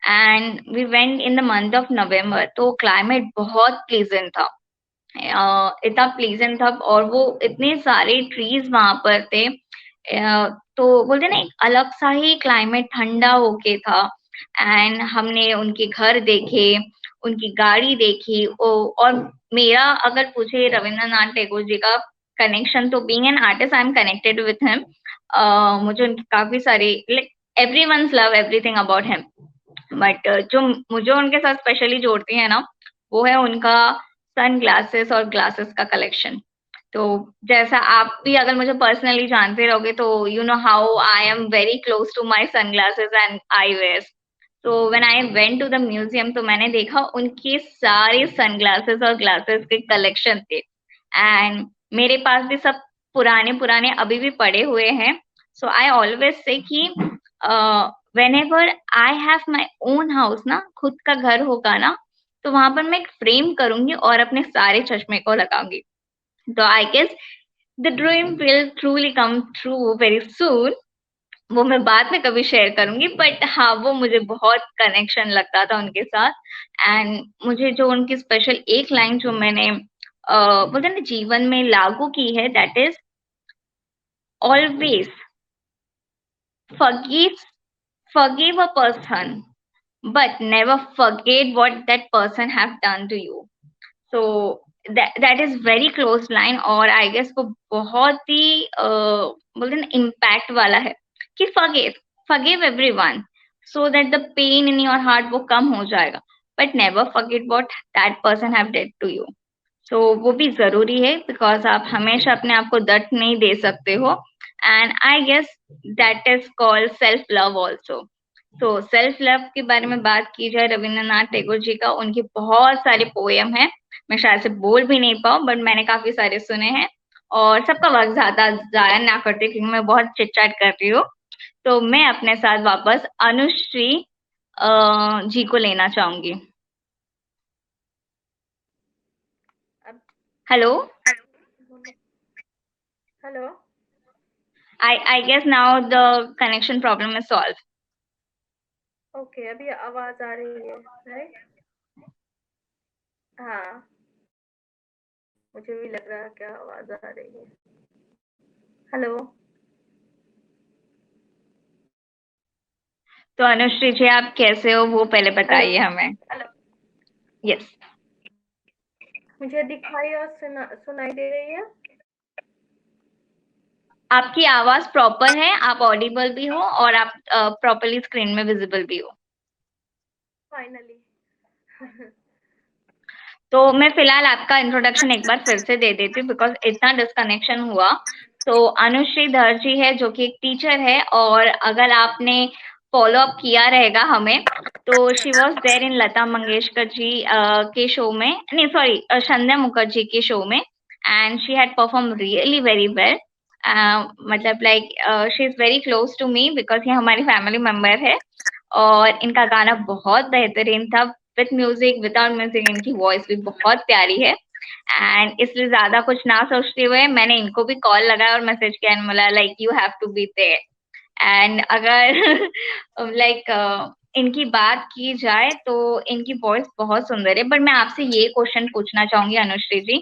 and we went in the month of November, तो क्लाइमेट बहुत प्लीजेंट था, इतना प्लीजेंट था, और वो इतने सारे ट्रीज वहां पर थे, तो बोलते ना एक अलग सा ही क्लाइमेट ठंडा होके था। एंड हमने उनके घर देखे, उनकी गाड़ी देखी, और मेरा अगर पूछे रविंद्रनाथ टैगोर जी का कनेक्शन, तो being an artist I am connected with him. मुझे उनकी काफी सारी like everyone's love everything about him, but जो मुझे उनके साथ स्पेशली जोड़ती है ना, वो है उनका सन ग्लासेस और ग्लासेस का कलेक्शन। तो जैसा आप भी अगर मुझे पर्सनली जानते रहोगे, तो you know how I am very close to my sunglasses and I wears. तो when I went to the museum, तो मैंने देखा उनके सारे सनग्लासेस और ग्लासेस के कलेक्शन थे, एंड मेरे पास भी सब पुराने पुराने अभी भी पड़े हुए हैं। सो आई ऑलवेज से कि whenever I have my own house ना, खुद का घर होगा ना, तो वहां पर मैं एक फ्रेम करूंगी और अपने सारे चश्मे को लगाऊंगी। तो I guess the dream will truly come true very soon. वो मैं बाद में कभी शेयर करूंगी, बट हाँ, वो मुझे बहुत कनेक्शन लगता था उनके साथ। एंड मुझे जो उनकी स्पेशल एक लाइन जो मैंने बोलते हैं ना जीवन में लागू की है, that is always forgive forgive a person but never forget what that person have done to you. So that is very close line, और I guess वो बहुत ही बोलते ना इम्पैक्ट वाला है कि forgive everyone so that the pain in your heart वो कम हो जाएगा, but never forget what that person have did to you. So वो भी जरूरी है, बिकॉज आप हमेशा अपने आप को दर्द नहीं दे सकते हो, and I guess that is called self love also. तो सेल्फ लव के बारे में बात की जाए रविंद्रनाथ टैगोर जी का, उनके बहुत सारे पोएम हैं, मैं शायद से बोल भी नहीं पाऊँ, बट मैंने काफी सारे सुने हैं, और सबका वक्त ज्यादा जाया ना करती क्योंकि मैं बहुत चिटचाट करती हूँ। तो मैं अपने साथ वापस अनुश्री जी को लेना चाहूंगी। Hello hello, I guess now the connection problem is solved. Okay, अभी आवाज आ रही है, राइट? हाँ, मुझे भी लग रहा है क्या आवाज आ रही है। हेलो, तो अनुश्री जी आप कैसे हो वो पहले बताइए हमें। हेलो, यस, मुझे दिखाई और सुनाई दे रही है? आपकी आवाज प्रॉपर है, आप ऑडिबल भी हो और आप प्रॉपरली स्क्रीन में विजिबल भी हो। फाइनली। तो मैं फिलहाल आपका इंट्रोडक्शन एक बार फिर से दे देती हूँ बिकॉज इतना डिस्कनेक्शन हुआ। तो अनुश्री धर जी है जो कि एक टीचर है, और अगर आपने फॉलो अप किया रहेगा हमें, तो she was there in Lata Mangeshkar ji के शो में, नहीं सॉरी संध्या मुखर्जी के शो में, and she had perform really very well. मतलब like she is very close to me because ये हमारी फैमिली मेंबर है, और इनका गाना बहुत बेहतरीन था, विथ म्यूजिक विदाउट म्यूजिक इनकी वॉइस भी बहुत प्यारी है। एंड इसलिए ज्यादा कुछ ना सोचते हुए मैंने इनको भी कॉल लगाया और मैसेज किया एंड बोला like you have to be there. And अगर लाइक इनकी बात की जाए तो इनकी वॉइस बहुत सुंदर है, बट मैं आपसे ये क्वेश्चन पूछना चाहूंगी अनुश्री जी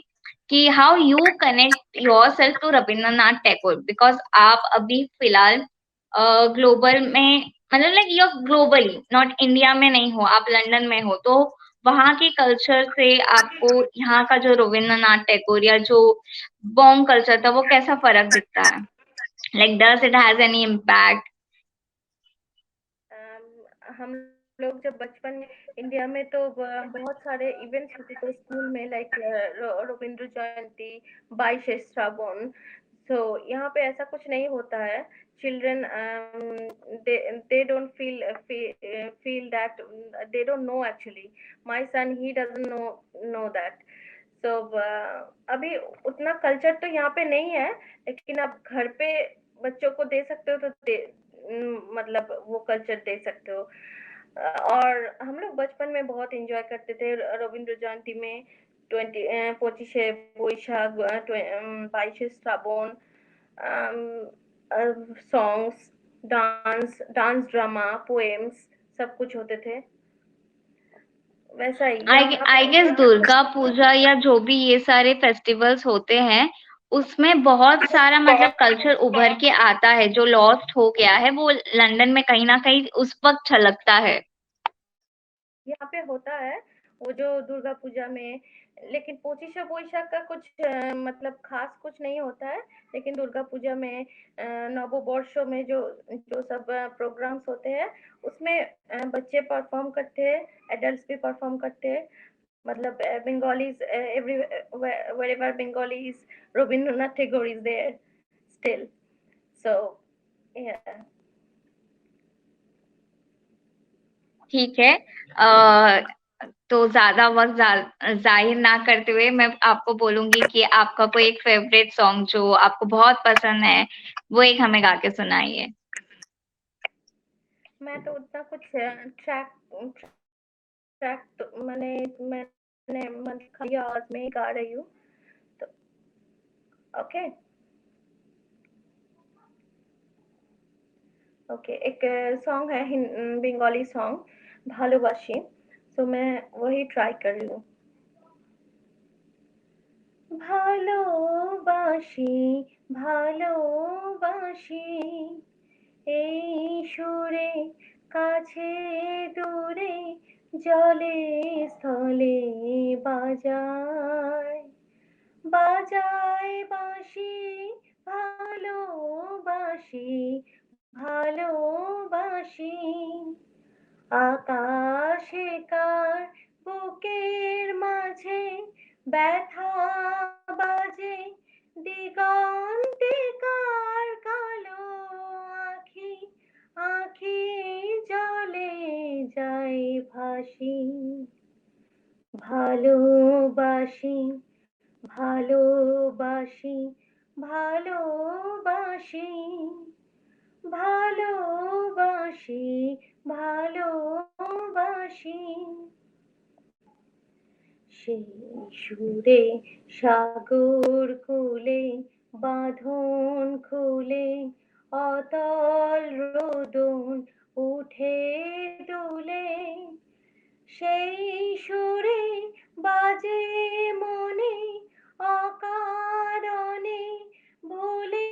कि how you connect yourself to Rabindranath Tagore, because आप अभी फिलहाल ग्लोबल में, मतलब like you globally, not India में नहीं हो, आप लंदन में हो, तो वहाँ के कल्चर से आपको यहाँ का जो रविंद्रनाथ टैगोर या जो बॉन्ग कल्चर था वो कैसा फर्क दिखता है? Like does it has any impact? हम लोग जब बचपन में इंडिया में तो बहुत सारे इवेंट्स होते थे स्कूल में, लाइक रविंद्र जयंती, 22 श्रावण। तो यहाँ पे ऐसा कुछ नहीं होता है। Children they don't feel that, they don't know actually. My son, he doesn't know that. तो अभी उतना कल्चर तो यहाँ पे नहीं है, लेकिन आप घर पे बच्चों को दे सकते हो तो मतलब वो कल्चर दे सकते हो। और हम लोग बचपन में बहुत एंजॉय करते थे रविंद्र जयंती में, 25 Baishakh, 22 Shravan, songs, dance drama, poems, सब कुछ होते थे। वैसा ही आई गेस दुर्गा पूजा या जो भी ये सारे फेस्टिवल्स होते हैं, उसमें बहुत सारा मतलब कल्चर उभर के आता है, जो लॉस्ट हो गया है वो लंदन में कहीं ना कहीं उस वक्त छलकता है। यहाँ पे होता है वो जो दुर्गा पूजा में, लेकिन 25 বৈশাখ का कुछ मतलब खास कुछ नहीं होता है। लेकिन दुर्गा पूजा में नववर्षों में जो जो सब प्रोग्राम्स होते हैं, उसमें बच्चे परफॉर्म करते हैं, एडल्ट्स भी परफॉर्म करते हैं। मतलब Bengalis, every wherever Bengalis, Rabindranath Tagore is there still. So yeah. ठीक है, तो ज्यादा वक्त जाहिर ना करते हुए मैं आपको बोलूंगी कि आपका कोई एक फेवरेट सॉन्ग जो आपको बहुत पसंद है, वो एक हमें गा के सुनाइए। मैं तो उतना कुछ ट्रैक तो मैंने खाली आवाज में ही गा रही हूँ, तो ओके ओके। एक सॉन्ग है बंगाली सॉन्ग, भालोबाशी, तो मैं वही ट्राई कर रही हूँ। ভালোবাসি ভালোবাসি এই সুরে, কাছে দূরে, জলে স্থলে বাজায় বাজায় বাঁশি, ভালোবাসি ভালোবাসি আকাশে কার বুকের মাঝে ব্যথা বাজে, দিগন্তে কার কালো আখি, আখি জলে যায় ভাসি। ভালোবাসি ভালোবাসি ভালোবাসি ভালোবাসি ভালোবাসি সেই সুরে সাগর কুলে বাঁধন খুলে অতল রোদন উঠে দুলে, সেই সুরে বাজে মনে অকারণে ভুলে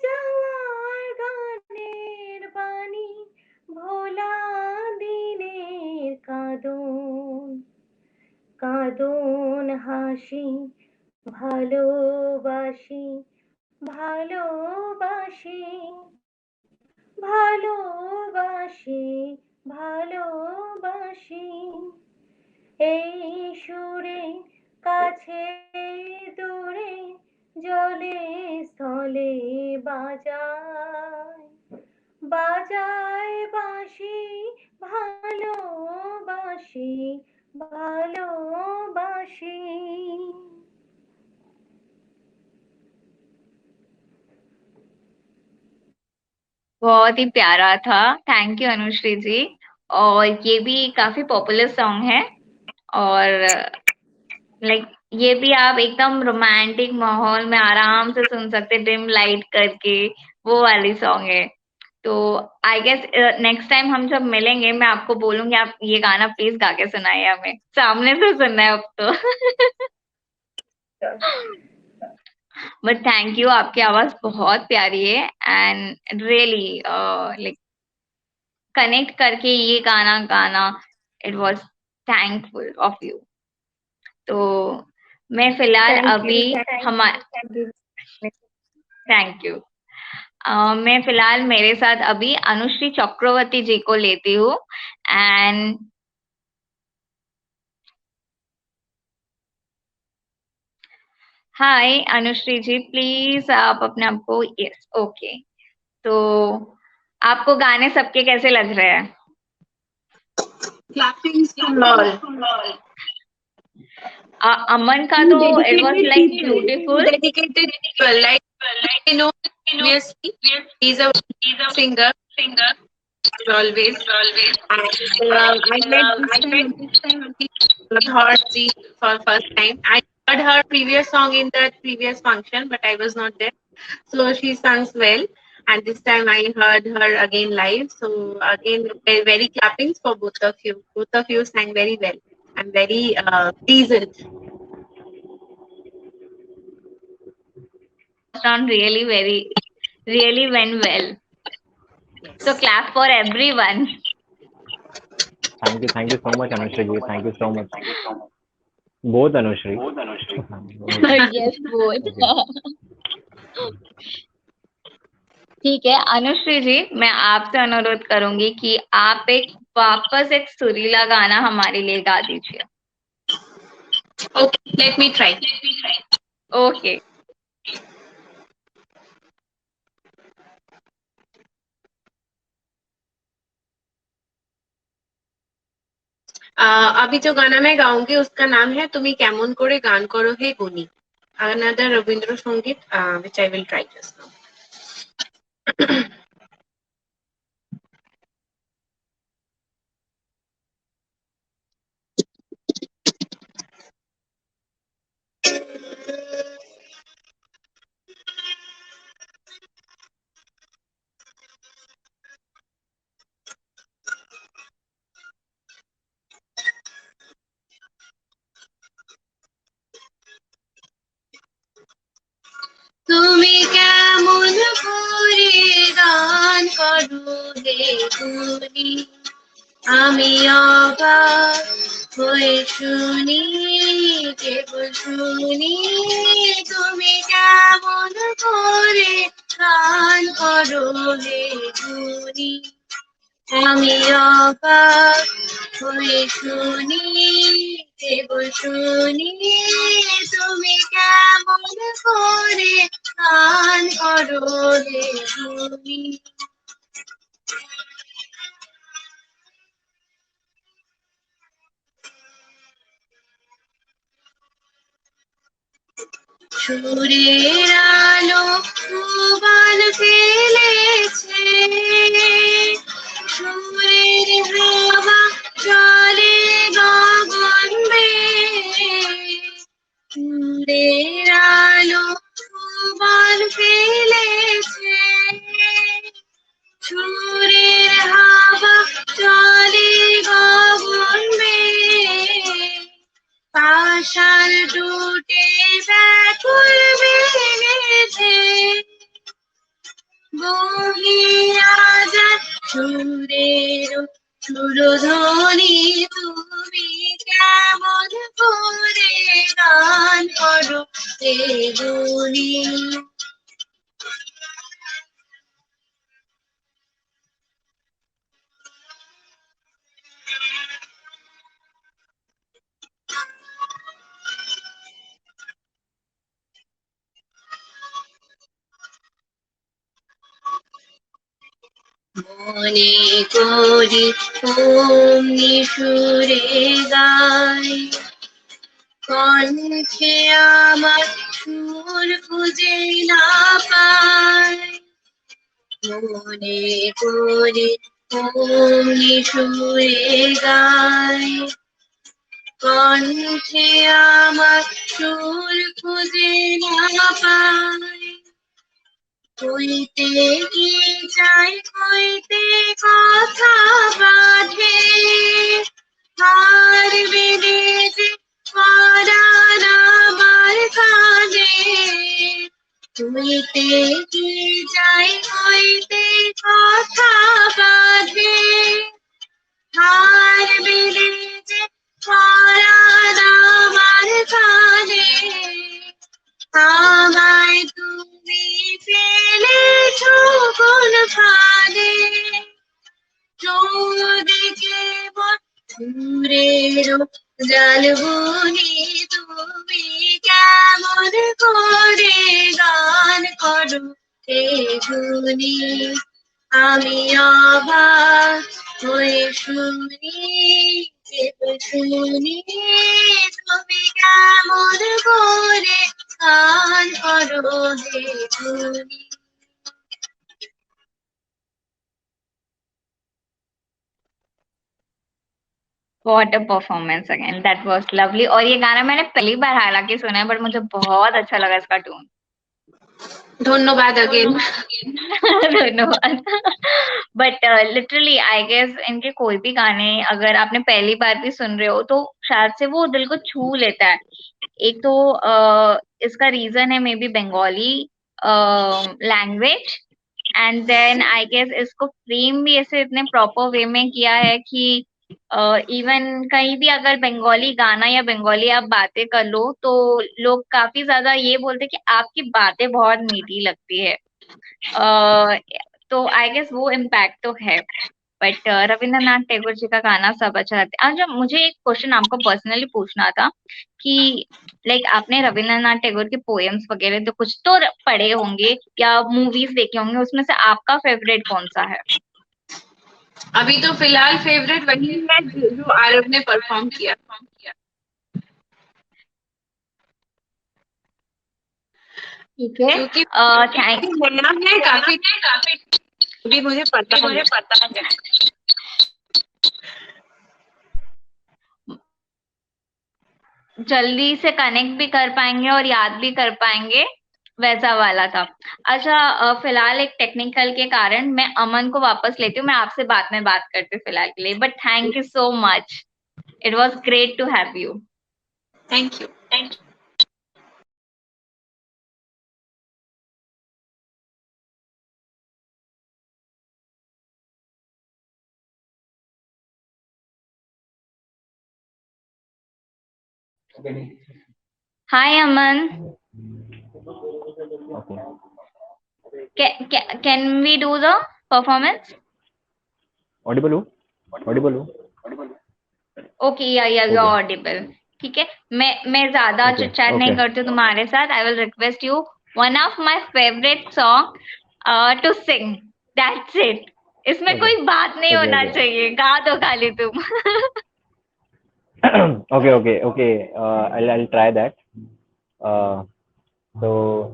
যাওয়ার গানের বাণী, ভোলা দিনের কাঁদন কাঁদন হাসি। ভালোবাসি ভালোবাসি ভালোবাসি ভালোবাসি এই সুরে, কাছে দূরে, জলে স্থলে বাজায় বাজায় বাঁশি, ভালোবাসি ভালোবাসি। बहुत ही प्यारा था, थैंक यू अनुश्री जी। और ये भी काफी पॉपुलर सॉन्ग है, और लाइक ये भी आप एकदम रोमांटिक माहौल में आराम से सुन सकते, डिम लाइट करके, वो वाली सॉन्ग है। तो आई गेस नेक्स्ट टाइम हम जब मिलेंगे मैं आपको बोलूंगी आप ये गाना प्लीज गा के सुनाइए, हमें सामने से सुनना है अब तो। बट थैंक यू, आपकी आवाज बहुत प्यारी है एंड रियली लाइक कनेक्ट करके ये गाना गाना, it was thankful of you. तो मैं फिलहाल अभी थैंक यू। मैं फिलहाल मेरे साथ अभी अनुश्री चक्रवर्ती जी को लेती हूँ and hi Anushree ji, please आप अपने आप को, यस ओके। तो आपको गाने सबके कैसे लग रहे हैं? Clappings from all. अमन का तो it was like beautiful. Dedicated people, like I know obviously he's a singer always. And, I met this time Horji for first time. I heard her previous song in that previous function, but I was not there. So she sings well. And this time I heard her again live. So again, very clappings for both of you. Both of you sang very well and very pleasant. On really went well. So clap for everyone. Thank you so much, Anushri ji. Thank you so much. Both Anushri. Yes, both. ठीक है अनुश्री जी, मैं आपसे अनुरोध करूंगी कि आप वापस एक सुरीला गाना हमारे लिए गा दीजिए। Okay, let me try. Okay. अभी जो गाना मैं गाऊंगी उसका नाम है তুমি কেমন করে গান করো হে গুনি, another Rabindrasangeet which I will try just now. তুমি কেমন করে গান করো হে গুনি, আমি অবাক হয়ে শুনি, কেবল শুনি। তুমি কেমন করে গান করো হে গুনি, আমি অবাক হয়ে শুনি, কেবল শুনি। তুমি কেমন করে গান করো হে গুনি। সুরের আলো সুবান ফেলেছে, সুরের হাওয়া চলে গগন বেয়ে। সুরের আলো সুবান ফেলেছে, সুরের হাওয়া চলে গগন বেয়ে। পাষাণ টুটে ব্যাকুল বেগেছে, বহিয়া যায় সুরের সুরধ্বনি। তুমি কেমন করে গান করো হে গুনি। মনে করি অমনি সুরে গাই, কণ্ঠে আমার সুর খুঁজে না পাই। মনে করি অমনি সুরে গাই, কণ্ঠে আমার সুর খুঁজে না পাই। কইতে কি চাই কইতে কথা বাঁধে, হার বেঁধেছে পরাণ আমার কি যাই হইতে কথা বাঁধে হার বেড়ে যে পরাণ আমার কানে আমায় তুমি ফেলেছ কোন ফাঁদে চৌদিকে দূরের জাল বুনি তুমি কেমন করে গান করো হে গুনি আমি অবাক হয়ে শুনি শুনি তুমি কেমন করে গান করো হে গুনি। What a performance again. That was lovely. और ये गाना मैंने पहली बार हालांकि सुना है, बट मुझे बहुत अच्छा लगा इसका टून। धन्यवाद अगेन। धन्यवाद। बट लिटरली आई गेस इनके कोई भी गाने अगर आपने पहली बार भी सुन रहे हो तो शायद से वो दिल को छू लेता है। एक तो इसका रीजन है maybe Bengali language, and then I guess इसको फ्रेम भी ऐसे इतने प्रॉपर वे में किया है कि इवन कहीं भी अगर बंगाली गाना या बंगाली आप बातें कर लो तो लोग काफी ज्यादा ये बोलते कि आपकी बातें बहुत मीठी लगती है। तो आई गेस वो इम्पैक्ट तो है। बट रविंद्रनाथ टैगोर जी का गाना सब अच्छा लगता है। अच्छा, मुझे एक क्वेश्चन आपको पर्सनली पूछना था कि लाइक आपने रविंद्रनाथ टैगोर के पोएम्स वगैरह तो कुछ तो पढ़े होंगे या मूवीज देखे होंगे, उसमें से आपका फेवरेट कौन सा है? अभी तो फिलहाल फेवरेट वही है जो आरव ने परफॉर्म किया। ठीक है, क्योंकि थैंक नया है काफी भी मुझे पता है। जल्दी से कनेक्ट भी कर पाएंगे और याद भी कर पाएंगे, वैसा वाला था। अच्छा, फिलहाल एक टेक्निकल के कारण मैं अमन को वापस लेती हूँ, मैं आपसे बाद में बात करती हूँ फिलहाल के लिए। But thank you so much, it was great to have you. Thank you. Hi Aman, can we do the performance? Audible हो? Okay, yeah, you're audible. ठीक है, मैं ज्यादा चिट चैट नहीं करती हूँ तुम्हारे साथ। I will request you one of my favourite song to sing, that's it. इसमें कोई बात नहीं होना चाहिए, गा दो खाली तुम। Okay. I'll try that. So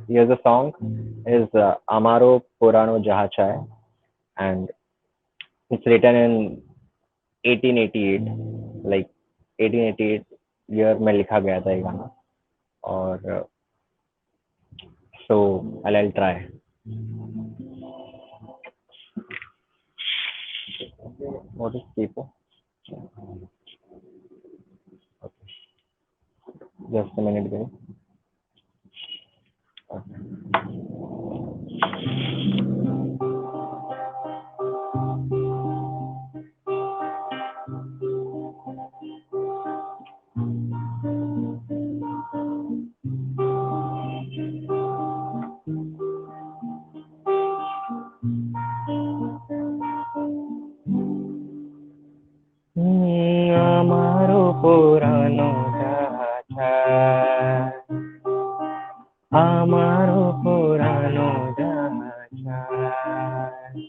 here's the song is Amaro Purano Jaha Chai, and it's written in 1888, like 1888 year में लिखा गया था ये गाना। और so I'll try. What is people? Okay. Just a minute, guys. আমারও পুরানো যাহা চায়, আমারও পুরানো যাহা চায়,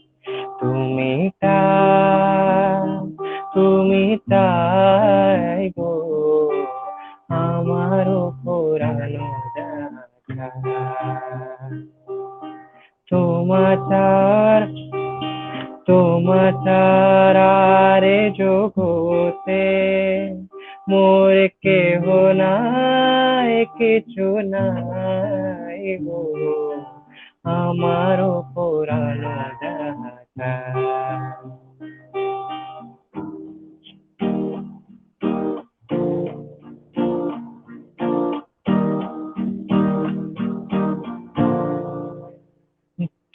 তুমি তাই গো, আমারও পুরানো যাহা চায়, তোমার আরে জগতে মোর কেহ নাই, কিছু নাই গো, আমারও পুরানো যাহা চায়।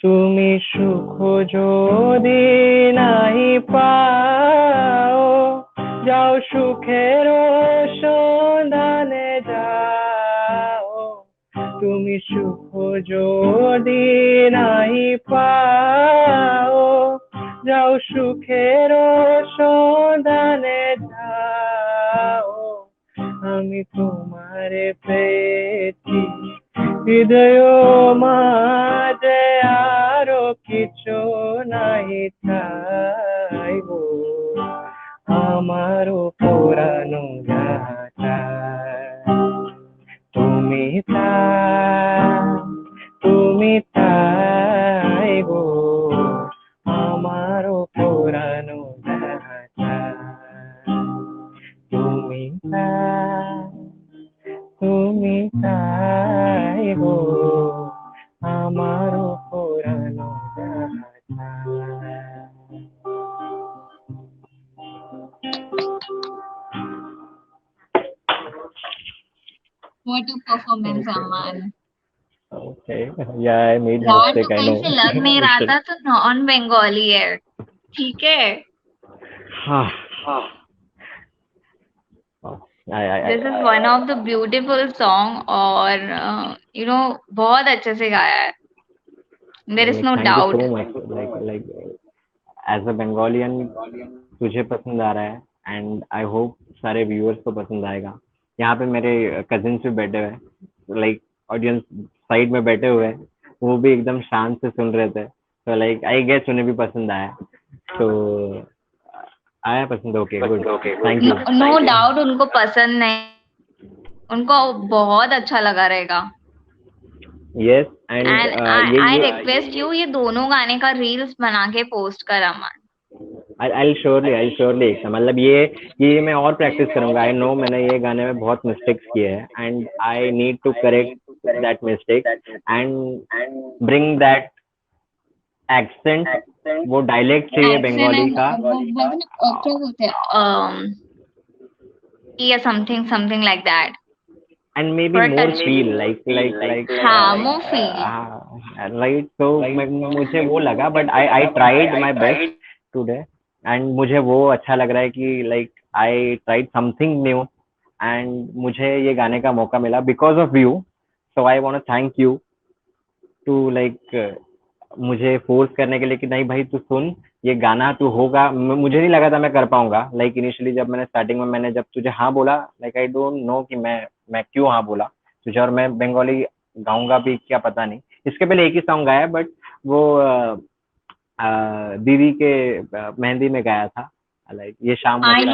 তুমি সুখ যদি নাই পাও যাও সুখের সন্ধানে যাও তুমি সুখ যদি নাই পাও যাও সুখের সন্ধানে যাও আমি তোমারে পেয়েছি হৃদয় মাঝে আরো কিছু নাই চাইবো আমারও পুরানো যাহা তুমি চাইবো আমারও পুরানো যাহা তুমি চাইবো আমারও পুরানো যাহা What a performance, Aman. Okay, yeah, I made यार mistake. तो I कहीं know. से लग नहीं रहा था तो नॉन बंगाली है, ठीक है? हाँ. This is one of the beautiful song और बहुत अच्छे से गाया है. There is no Thank you doubt. so much. Like as a Bengalian, तुझे पसंद आ रहा है एंड आई होप सारे व्यूअर्स को पसंद आएगा. यहाँ पे मेरे कजिन्स भी बैठे हुए हैं, लाइक ऑडियंस साइड में बैठे हुए हैं, वो भी एकदम शांत से सुन रहे थे. तो लाइक आई गेस उन्हें भी पसंद आया. तो आया पसंद. Okay, good. Thank you. No doubt उनको पसंद नहीं, उनको बहुत अच्छा लगा रहेगा. Yes and and I request you ये दोनों गाने का रील्स बना के पोस्ट कर अमन. I'll surely मतलब ये मैं और प्रैक्टिस करूंगा. आई नो मैंने ये गाने में बहुत मिस्टेक्स किए हैं and I need to correct that mistake and bring that accent. वो डायलेक्ट चाहिए बंगाली का. क्या बोलते हैं या something like that. And maybe more feel like हाँ, more feel. Right. So मुझे वो लगा, but I tried my best today and मुझे वो अच्छा लग रहा है कि like I tried something new and मुझे ये गाने का मौका मिला because of you. So I want to thank you to like मुझे फोर्स करने के लिए कि नहीं भाई तू सुन ये गाना तू होगा. मुझे नहीं लगा था मैं कर पाऊंगा. लाइक इनिशियली जब मैंने स्टार्टिंग में मैंने जब तुझे हाँ बोला, लाइक आई डोंट नो कि मैं क्यों हाँ बोला तुझे, और मैं बंगाली गाऊंगा भी क्या पता नहीं. इसके पहले एक ही सॉन्ग गाया बट वो दीदी के मेहंदी में गाया था, लाइक ये शाम गाया था.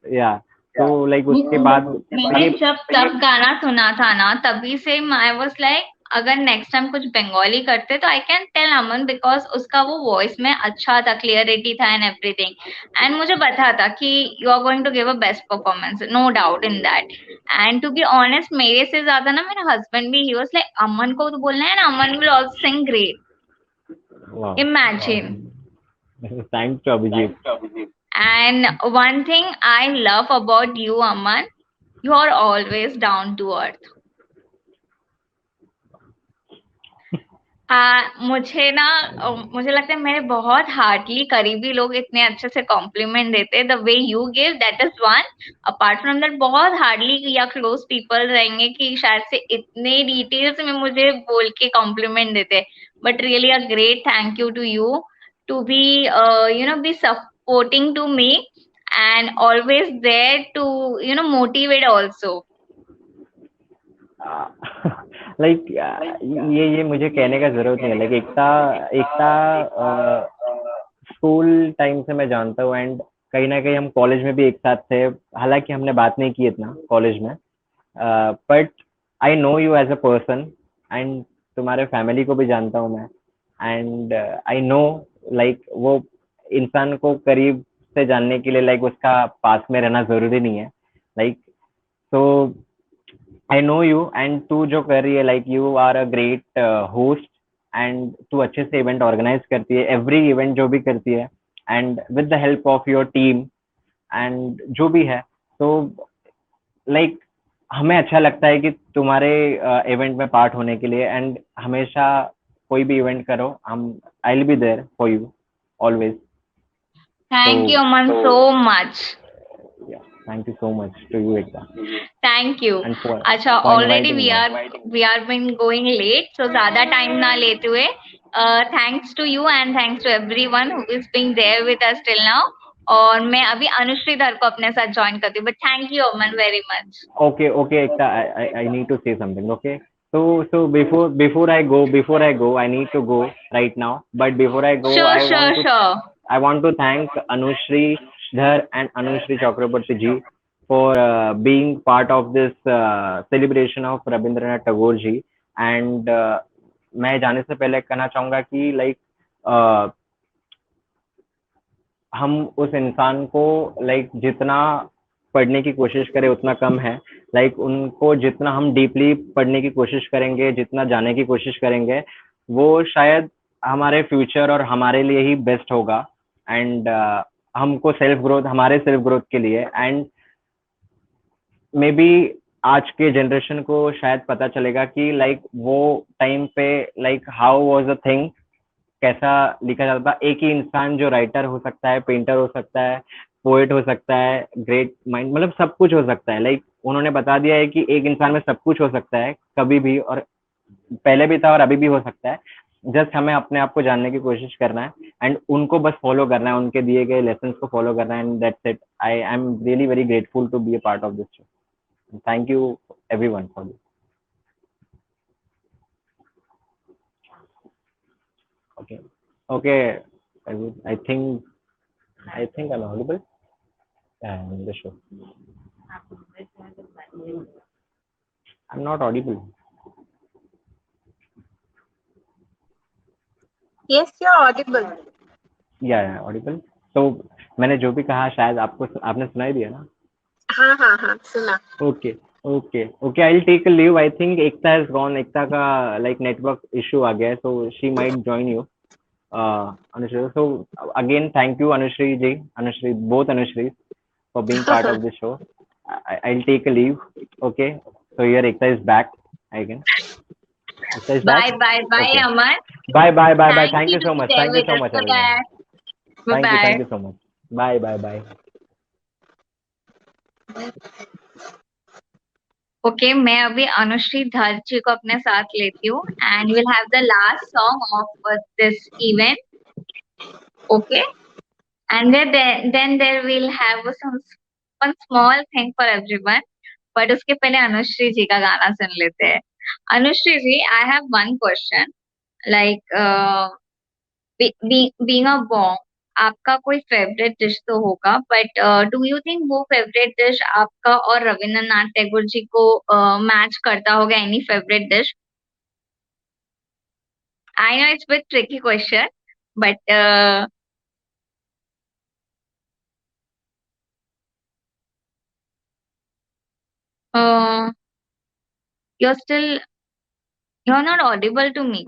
या तो लाइक उसके बाद मैंने जब तब गाना सुना था ना तभी से आई वाज लाइक अगर नेक्स्ट टाइम कुछ बंगाली करते तो I can tell Aman because उसका वो वॉइस में अच्छा था, क्लियरिटी था एंड एवरीथिंग. एंड मुझे पता था कि you are going to give a best performance, no doubt in that. And to be honest मेरे से ज्यादा ना मेरा हस्बैंड भी ही वाज लाइक अमन को तो बोलना है ना, Aman will also sing great. Imagine. Thanks to Abhijeet. And one thing I love about you, Aman, you are always down to earth. मुझे लगता है मेरे बहुत हार्डली करीबी लोग इतने अच्छे से कॉम्प्लीमेंट देते हैं. The way you give that is one. Apart from that बहुत हार्डली या क्लोज पीपल रहेंगे कि शायद से इतने डिटेल्स में मुझे बोल के कॉम्प्लीमेंट देते. But really a great thank you to you to be be supporting to me and always there to motivate also. Like ये मुझे कहने का जरूरत नहीं है. लाइक एकता स्कूल टाइम से मैं जानता हूँ एंड कहीं ना कहीं हम कॉलेज में भी एक साथ थे. हालांकि हमने बात नहीं की इतना कॉलेज में, but I know you as a person and तुम्हारे फैमिली को भी जानता हूँ मैं. एंड आई नो लाइक वो इंसान को करीब से जानने के लिए लाइक उसका पास में रहना जरूरी नहीं है. Like so I know you and तू जो कर रही है like you are a great host and तू अच्छे से इवेंट ऑर्गेनाइज करती है. एवरी इवेंट जो भी करती है and with the help of your team and जो भी है. तो लाइक हमें अच्छा लगता है कि तुम्हारे इवेंट में पार्ट होने के लिए. एंड हमेशा कोई भी इवेंट करो, हम I will be there for you always. Thank you, Aman, so much. Yeah, thank you so much to you, Ekta. Thank you. And for अच्छा, for already inviting we are been going late, so ज़्यादा time ना लेते हुए, thanks to you and thanks to everyone who is being there with us till now. और मैं अभी अनुश्री धर को अपने साथ join करती हूँ, but thank you Aman very much. Okay, Ekta, I need to say something. Okay, so before I go, I need to go right now. But before I go, Sure. I want to thank Anushri Dhar and Anushri Chakraborty ji for being part of this celebration of Rabindranath Tagore ji. And मैं जाने से पहले कहना चाहूंगा कि हम उस इंसान को जितना पढ़ने की कोशिश करें उतना कम है. उनको जितना हम डीपली पढ़ने की कोशिश करेंगे, जितना जाने की कोशिश करेंगे, वो शायद हमारे फ्यूचर और हमारे लिए ही बेस्ट होगा. एंड हमको हमारे सेल्फ ग्रोथ के लिए, एंड मे बी आज के जनरेशन को शायद पता चलेगा कि वो टाइम पे हाउ वाज द थिंग, कैसा लिखा जाता था. एक ही इंसान जो राइटर हो सकता है, पेंटर हो सकता है, पोएट हो सकता है, ग्रेट माइंड, मतलब सब कुछ हो सकता है. उन्होंने बता दिया है कि एक इंसान में सब कुछ हो सकता है कभी भी, और पहले भी था और अभी भी हो सकता है. जस्ट हमें अपने आप को जानने की कोशिश करना है एंड उनको बस फॉलो करना है, उनके दिए गए लेसन्स को फॉलो करना है. And that's it. I am really very grateful to be a part of this show. Thank you everyone for this. Okay. I think I'm audible in the show. I'm not audible. Yes, you're audible. Yeah, audible. तो मैंने जो भी कहा शायद आपने सुनाई दिया ना? हाँ सुना. Okay. I'll take a leave. I think Ekta has gone. Ekta का network issue आ गया है, so she might join you. Anushri. So again, thank you Anushri ji, both Anushri for being part of this show. I'll take a leave. Okay. So here Ekta is back again. Ekta is back. Bye, okay. Aman. Bye. Thank you so much. Thank you so much, everyone. Thank you so much. Bye. Okay, मैं अभी अनुश्री धर जी को अपने साथ लेती हूँ and we'll have the last song of this event. Okay, and then there will have one small thing for everyone. But उसके पहले अनुश्री जी का गाना सुन लेते हैं. अनुश्री जी, I have one question. Being a bong, आपका कोई फेवरेट डिश तो होगा, बट डू यू थिंक वो फेवरेट डिश आपका और रविंद्रनाथ टैगोर जी को मैच करता होगा? Any favourite dish? I know it's bit tricky question, but you're not audible to me.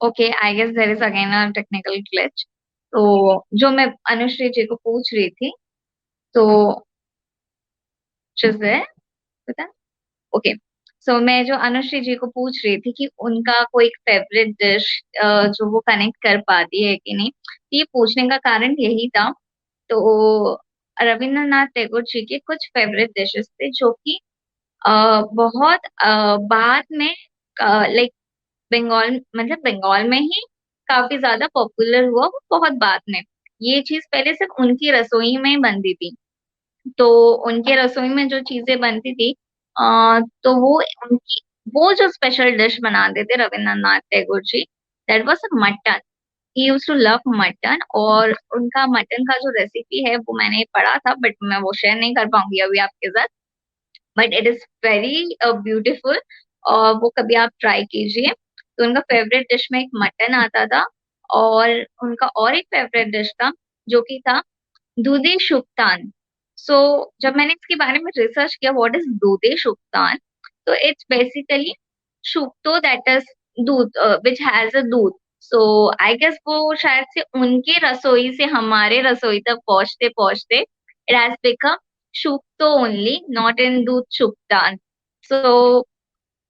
Okay, I guess there is again a technical glitch. तो जो मैं अनुश्री जी को पूछ रही थी, तो पता? ओके, सो मैं जो अनुश्री जी को पूछ रही थी कि उनका कोई फेवरेट डिश जो वो कनेक्ट कर पाती है कि नहीं, ये पूछने का कारण यही था. तो रविंद्रनाथ टैगोर जी के कुछ फेवरेट डिशेस थे जो कि बहुत बाद में बंगाल में ही काफी ज्यादा पॉपुलर हुआ, वो बहुत बाद में. ये चीज पहले सिर्फ उनकी रसोई में ही बनती थी. तो उनके रसोई में जो चीजें बनती थी, तो वो जो स्पेशल डिश बनाते थे Rabindranath Tagore ji, that was mutton. He used to love mutton, और उनका मटन का जो रेसिपी है वो मैंने पढ़ा था, बट मैं वो शेयर नहीं कर पाऊंगी अभी आपके साथ. But it is very beautiful, और वो कभी आप ट्राई कीजिए. तो उनका फेवरेट डिश में एक मटन आता था, और उनका और एक फेवरेट डिश था जो कि था दूधे शुक्तान. सो जब मैंने इसके बारे में रिसर्च किया, व्हाट इज दूधे शुक्तान, तो it's basically shukto, that is दूध, विच हैज अ दूध. सो आई गेस वो शायद से उनके रसोई से हमारे रसोई तक पहुंचते पहुंचते it has become shukto only, not in doodh shuktan. So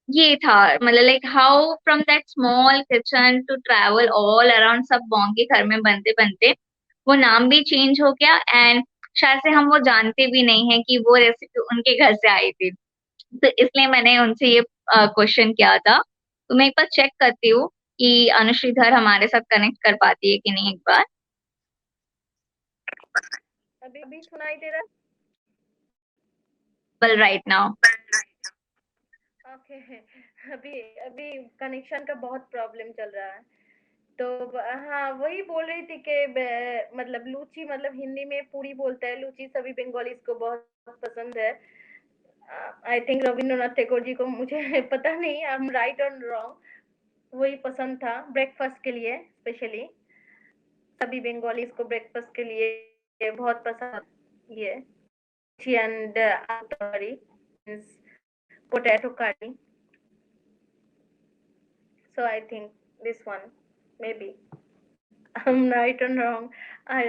ये था, मतलब like how from that small kitchen to travel all around, सब बॉन्ग के घर में बनते बनते वो नाम भी चेंज हो गया, एंड शायद से हम वो जानते भी नहीं है कि वो रेसिपी उनके घर से आई थी। तो इसलिए मैंने उनसे ये क्वेश्चन किया था। तो मैं एक बार चेक करती हूँ कि अनुश्रीधर हमारे साथ कनेक्ट कर पाती है कि नहीं, एक बार। अभी अभी सुनाई दे रहा वेल राइट नाउ। ओके। अभी अभी कनेक्शन का बहुत प्रॉब्लम चल रहा है। तो हाँ, वही बोल रही थी कि मतलब लूची, मतलब हिंदी में पूरी बोलता है, लूची सभी बंगालीज को बहुत पसंद है। आई थिंक रविंद्रनाथ टैगोर जी को, मुझे पता नहीं आई एम राइट और रॉन्ग, वही पसंद था ब्रेकफास्ट के लिए स्पेशली। सभी बंगालीज को ब्रेकफास्ट के लिए बहुत पसंद ये एंड करी, पोटैटो करी। So I think this one, maybe I'm right or wrong. I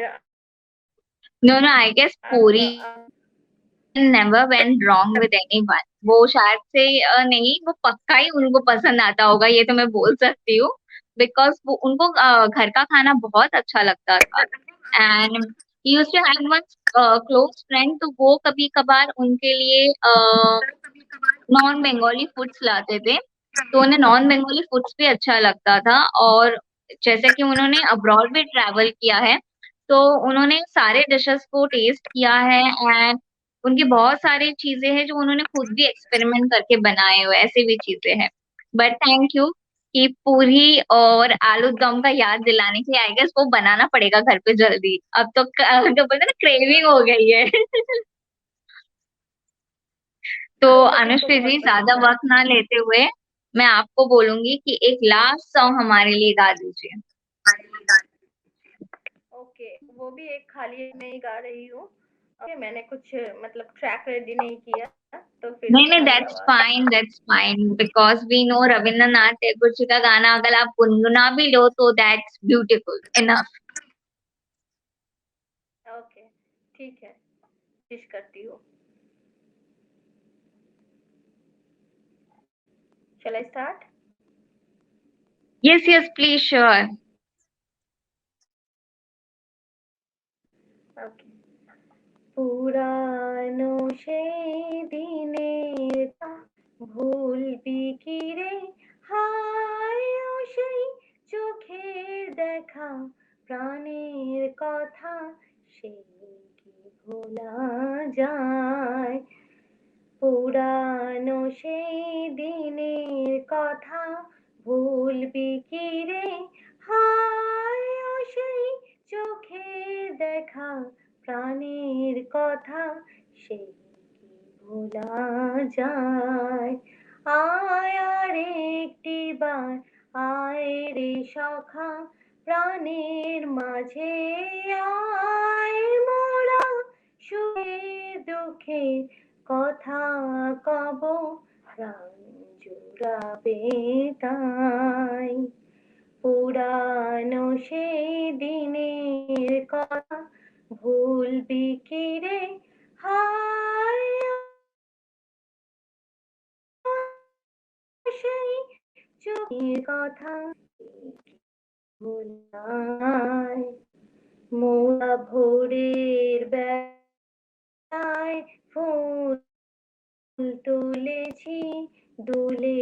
no no, I guess पूरी I'm never went wrong with anyone. वो शायद से नहीं, वो पक्का ही उनको पसंद आता होगा, ये तो मैं बोल सकती हूँ। बिकॉज वो उनको घर का खाना बहुत अच्छा लगता था। And use to have one close friend, तो वो कभी कभार उनके लिए नॉन बंगाली फूड्स लाते थे। तो उन्हें नॉन बंगाली फूड्स भी अच्छा लगता था। और जैसे कि उन्होंने अब्रॉड भी ट्रैवल किया है, तो उन्होंने सारे डिशेस को टेस्ट किया है। एंड उनकी बहुत सारी चीजें हैं जो उन्होंने खुद भी एक्सपेरिमेंट करके बनाए हुए, ऐसी भी चीजें हैं। बट थैंक यू कि पूरी और आलू दम का याद दिलाने के लिए। आई गेस वो बनाना पड़ेगा घर पे जल्दी, अब तो जो बोलते हैं ना, क्रेविंग हो गई है। तो सभी को अनुश्री जी, बहुत ज्यादा पसंद है। वक्त ना लेते हुए मैं आपको बोलूंगी कि एक लास्ट सॉन्ग हमारे लिए गा दीजिए। ओके, वो भी एक खाली में ही गा रही हूँ। ओके, मैंने कुछ मतलब ट्रैक रेडी नहीं किया, तो फिर नहीं नहीं, खाली दैट्स आवाज। Fine, that's fine, because we know Rabindranath Tagore ji का गाना अगर आप गुनगुना भी लो तो दैट्स ब्यूटीफुल इनफ। ओके, ठीक है, कोशिश करती हूँ। Shall I start? Yes yes, please, sure. Okay. পুরানো সেই দিনের ভুলবি কি রে, হায় ও সেই চোখের দেখা, প্রাণের কথা, সেই কি ভোলা যায়। পুরানো সেই দিনের কথা ভুলবি কি রে, হায় ও সেই চোখের দেখা, প্রাণের কথা, সেই কি ভোলা যায়। আয় আর একটি বার, আয় রে সখা, প্রাণের মাঝে আয়, মোরা সুখে দুঃখে কথা কব, প্রাণ জুড়াবে তাই। পুরানো সেই দিনের কথা ভুলবি কি রে, হায় সেই চোখের কথা ভোলায়। মোরা ভোরের বেলায় ফুল তুলেছি দুলে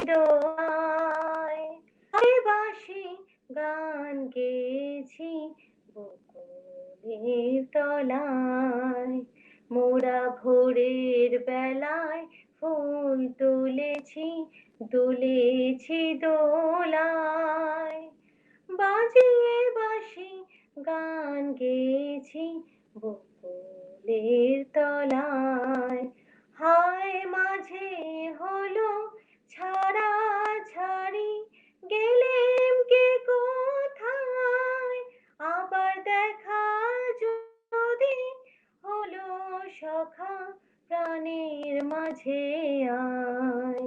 দোয়ায়, বাঁশি গান গেয়েছি বকুলের তলায়। মোরা ভোরের বেলায় ফুল তুলেছি দুলেছি দোলায়, বাজিয়ে বাঁশি গান গেয়েছি বকুলের তলায়। হায় মাঝে হলো ছাড়া ছাড়ি, গেলেম কে কোথায়, আবার দেখা যদি হলো সখা, প্রাণের মাঝে আয়।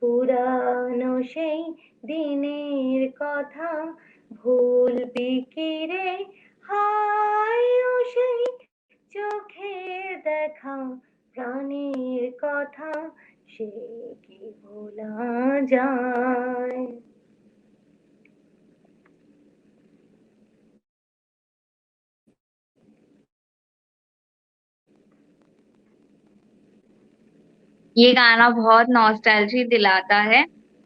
পুরানো সেই দিনের কথা ভুলবি কি রে, হায় ও সেই চোখের দেখা, প্রাণের কথা সে কি ভোলা যায়। ये गाना बहुत नॉस्टैल्जी दिलाता है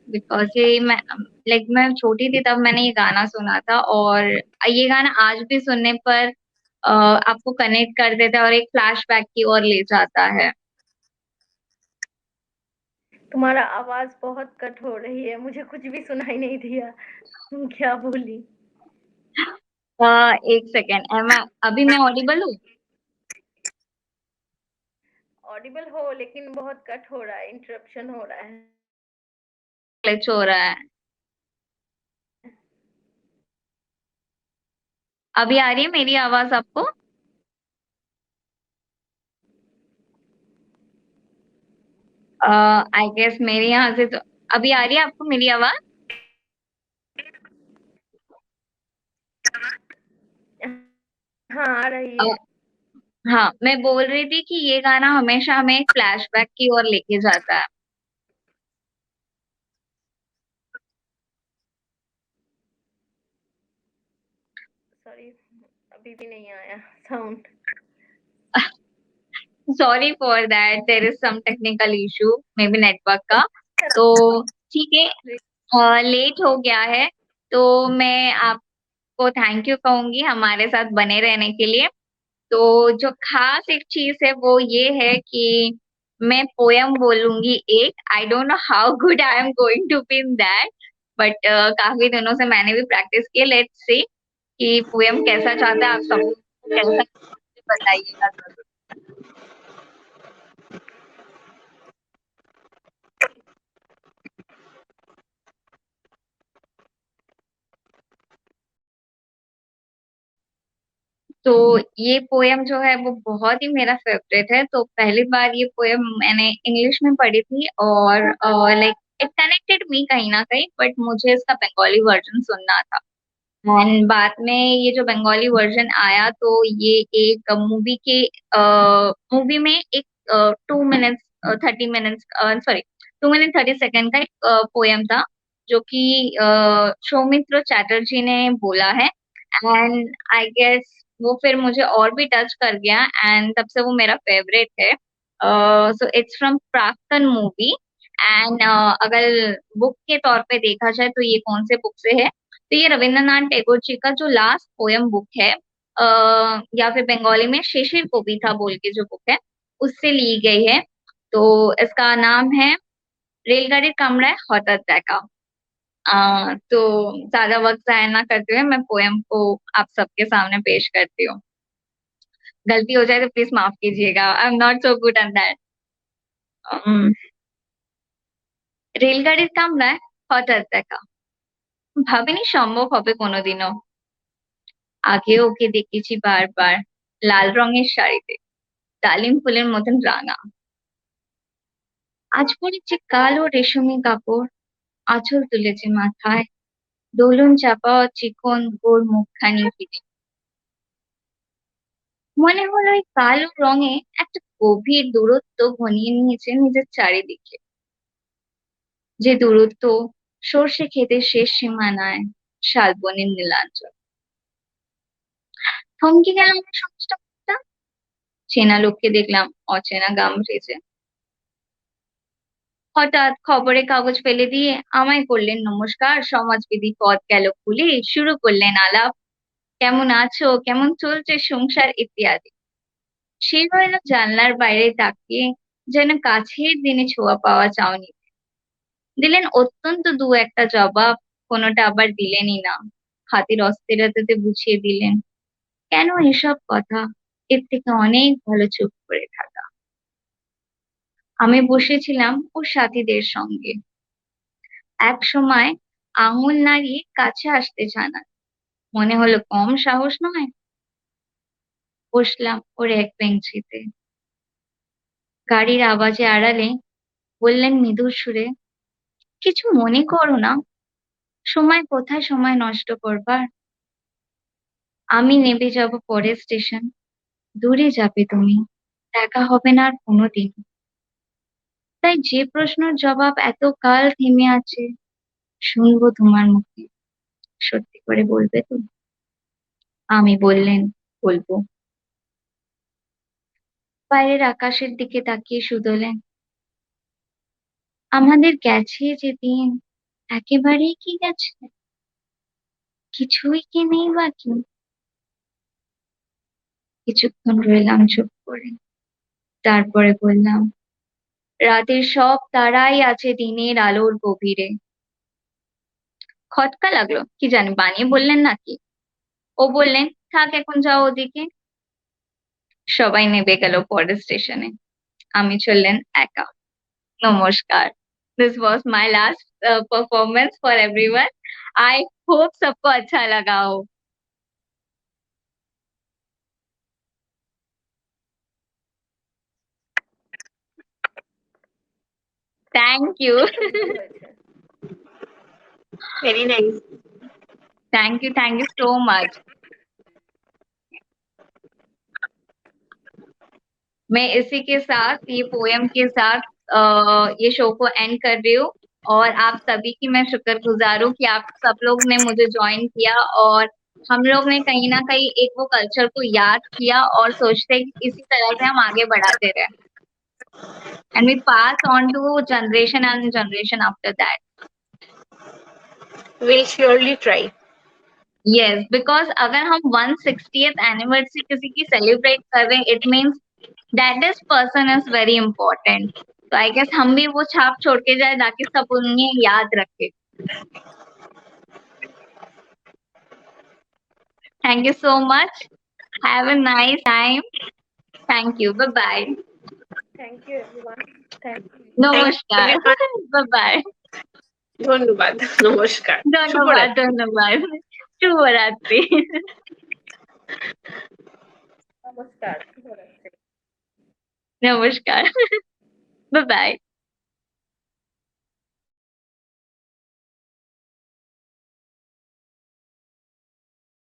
बिकॉज ये मैं छोटी थी तब मैंने ये गाना सुना था और ये गाना आज भी सुनने पर आपको कनेक्ट कर देता है और एक फ्लैशबैक की ओर ले जाता है। तुम्हारा आवाज बहुत कट हो रही है, मुझे कुछ भी सुनाई नहीं दिया तुम क्या बोली। एक सेकेंड, अभी मैं ऑडिबल हूँ? ऑडिबल हो लेकिन बहुत कट हो रहा है, इंटरप्शन हो रहा है। ग्लिच हो रहा है। अभी आ रही है मेरी आवाज आपको? आई गेस मेरे यहाँ से तो अभी आ रही है आपको मेरी आवाज? हाँ आ रही है। हाँ, मैं बोल रही थी कि ये गाना हमेशा हमें एक फ्लैशबैक की ओर लेके जाता है। सॉरी, अभी भी नहीं आया sound. Sorry for that, there is some technical issue maybe network का। तो ठीक है, लेट हो गया है तो मैं आपको थैंक यू कहूंगी हमारे साथ बने रहने के लिए। तो जो खास एक चीज है वो ये है कि मैं पोयम बोलूंगी एक। I don't know how good I am going to be in that, but काफी दिनों से मैंने भी प्रैक्टिस की। लेट्स सी कि पोयम कैसा चाहता है, आप सब कैसा बताइएगा जरूर। तो ये पोयम जो है वो बहुत ही मेरा फेवरेट है। तो पहली बार ये पोयम मैंने इंग्लिश में पढ़ी थी और लाइक इट कनेक्टेड मी कहीं ना कहीं, बट मुझे इसका बंगाली वर्जन सुनना था। एंड बाद में ये जो बंगाली वर्जन आया तो ये एक मूवी में एक 2 minutes 30 minutes sorry 2 minute 30 second का एक पोयम था जो कि सौमित्र चैटर्जी ने बोला है। एंड आई गेस वो फिर मुझे और भी टच कर गया एंड तब से वो मेरा फेवरेट है। So it's from Praktan movie. And अगर बुक के तौर पे देखा जाए तो ये कौन से बुक से है, तो ये रविंद्रनाथ टैगोर जी का जो लास्ट पोयम बुक है, या फिर बंगाली में शिशिर कविता बोल के जो बुक है उससे ली गई है। तो इसका नाम है रेलगाड़ी कामड़ा हठाৎ দেখা। तो ज्यादा वक्त जाया ना करते हुए मैं पोयम को आप सबके सामने पेश करती हूँ। गलती हो जाए तो प्लीज माफ कीजिएगा, I am not so good at that. রেলগাড়ির কামরায় হঠাৎ দেখা, ভাবিনি সম্ভব হবে কোনোদিনও। আগেও ওকে দেখেছি বারবার, লাল রঙের শাড়িতে, ডালিম ফুলের মতন রাঙা। আজ পরেছে কালো রেশমি কাপড়, আঁচল তুলেছে মাথায়, দোলন চাপা চিকন গোর মুখখানি ঘিরে। মনে হলো ওই কালো রঙে একটা গভীর দূরত্ব ঘনিয়ে নিয়েছে নিজের চারিদিকে, যে দূরত্ব সর্ষে ক্ষেতের শেষ সীমানায় শালবনের নীলাঞ্চল। থমকে গেল আমার সমস্ত মনটা, চেনা লোককে দেখলাম অচেনা গাম ভেজে। হঠাৎ খবরের কাগজ ফেলে দিয়ে আমায় করলেন নমস্কার, সমাজবিধি পথ গেল খুলে, শুরু করলেন আলাপ, কেমন আছো, কেমন চলছে সংসার ইত্যাদি। সে রইল জানলার বাইরে তাকিয়ে, যেন কাছের দিনে ছোঁয়া পাওয়া চাওনি। দিলেন অত্যন্ত দু একটা জবাব, কোনোটা আবার দিলেনই না। হাতের অস্থিরতাতে বুঝিয়ে দিলেন, কেন এসব কথা, এর থেকে অনেক ভালো চুপ করে থাকা। আমি বসেছিলাম ওর সাথীদের সঙ্গে, এক সময় আঙুল নাড়িয়ে কাছে আসতে জানান, মনে হলো কম সাহস নয়। বসলাম ওর এক বেঞ্চিতে, গাড়ির আওয়াজে আড়ালে বললেন মৃদুর সুরে, কিছু মনে করো না, সময় কোথায় সময় নষ্ট করবার? আমি নেমে যাব পরের স্টেশন, দূরে যাবে তুমি, দেখা হবে না আর কোনোদিন। তাই যে প্রশ্নের জবাব এতকাল থেমে আছে, শুনবো তোমার মুখে, সত্যি করে বলবে তো? আমি বললেন, বলবো। বাইরের আকাশের দিকে তাকিয়ে শুধোলেন, আমাদের গেছে যে দিন, একেবারেই কি গেছে? কিছুই কি নেই বাকি? কিছুক্ষণ রইলাম চুপ করে, তারপরে বললাম, রাতের সব তারাই আছে দিনের আলোর গভীরে। খটকা লাগলো, কি জানি বানিয়ে বললেন নাকি। ও বললেন, থাক এখন যাও ওদিকে। সবাই নেমে গেল পরের স্টেশনে, আমি চললেন একা। नमस्कार। This was my last performance for everyone. I hope सबको अच्छा लगा हो। Thank you। সুন্দর হয়েছে। Very nice. Thank you so much। मैं इसी के साथ, ये पोएम के साथ ये शो को एंड कर रही हूँ। और आप सभी की मैं शुक्रगुजार हूँ कि आप सब लोग ने मुझे ज्वाइन किया, और हम लोग ने कहीं ना कहीं एक वो कल्चर को याद किया और सोचते हैं कि इसी तरह से हम आगे बढ़ाते रहे, and we pass on to generation and generation after that. Will surely try. Yes, because अगर हम 160th एनिवर्सरी किसी की सेलिब्रेट कर रहे हैं, it means that this person is very important. तो आई गेस हम भी वो छाप छोड़ के जाए ताकि सब उन्हें याद रखे। Thank you so much, have a nice time. Thank you, bye bye. Thank you everyone. Thank you. नमस्कार। Bye bye. ধন্যবাদ, নমস্কার, धन्यवाद শুভরাত্রি। धन्यवाद। शुभरात्रि। नमस्कार। शुभरात्रि। नमस्कार। Bye bye.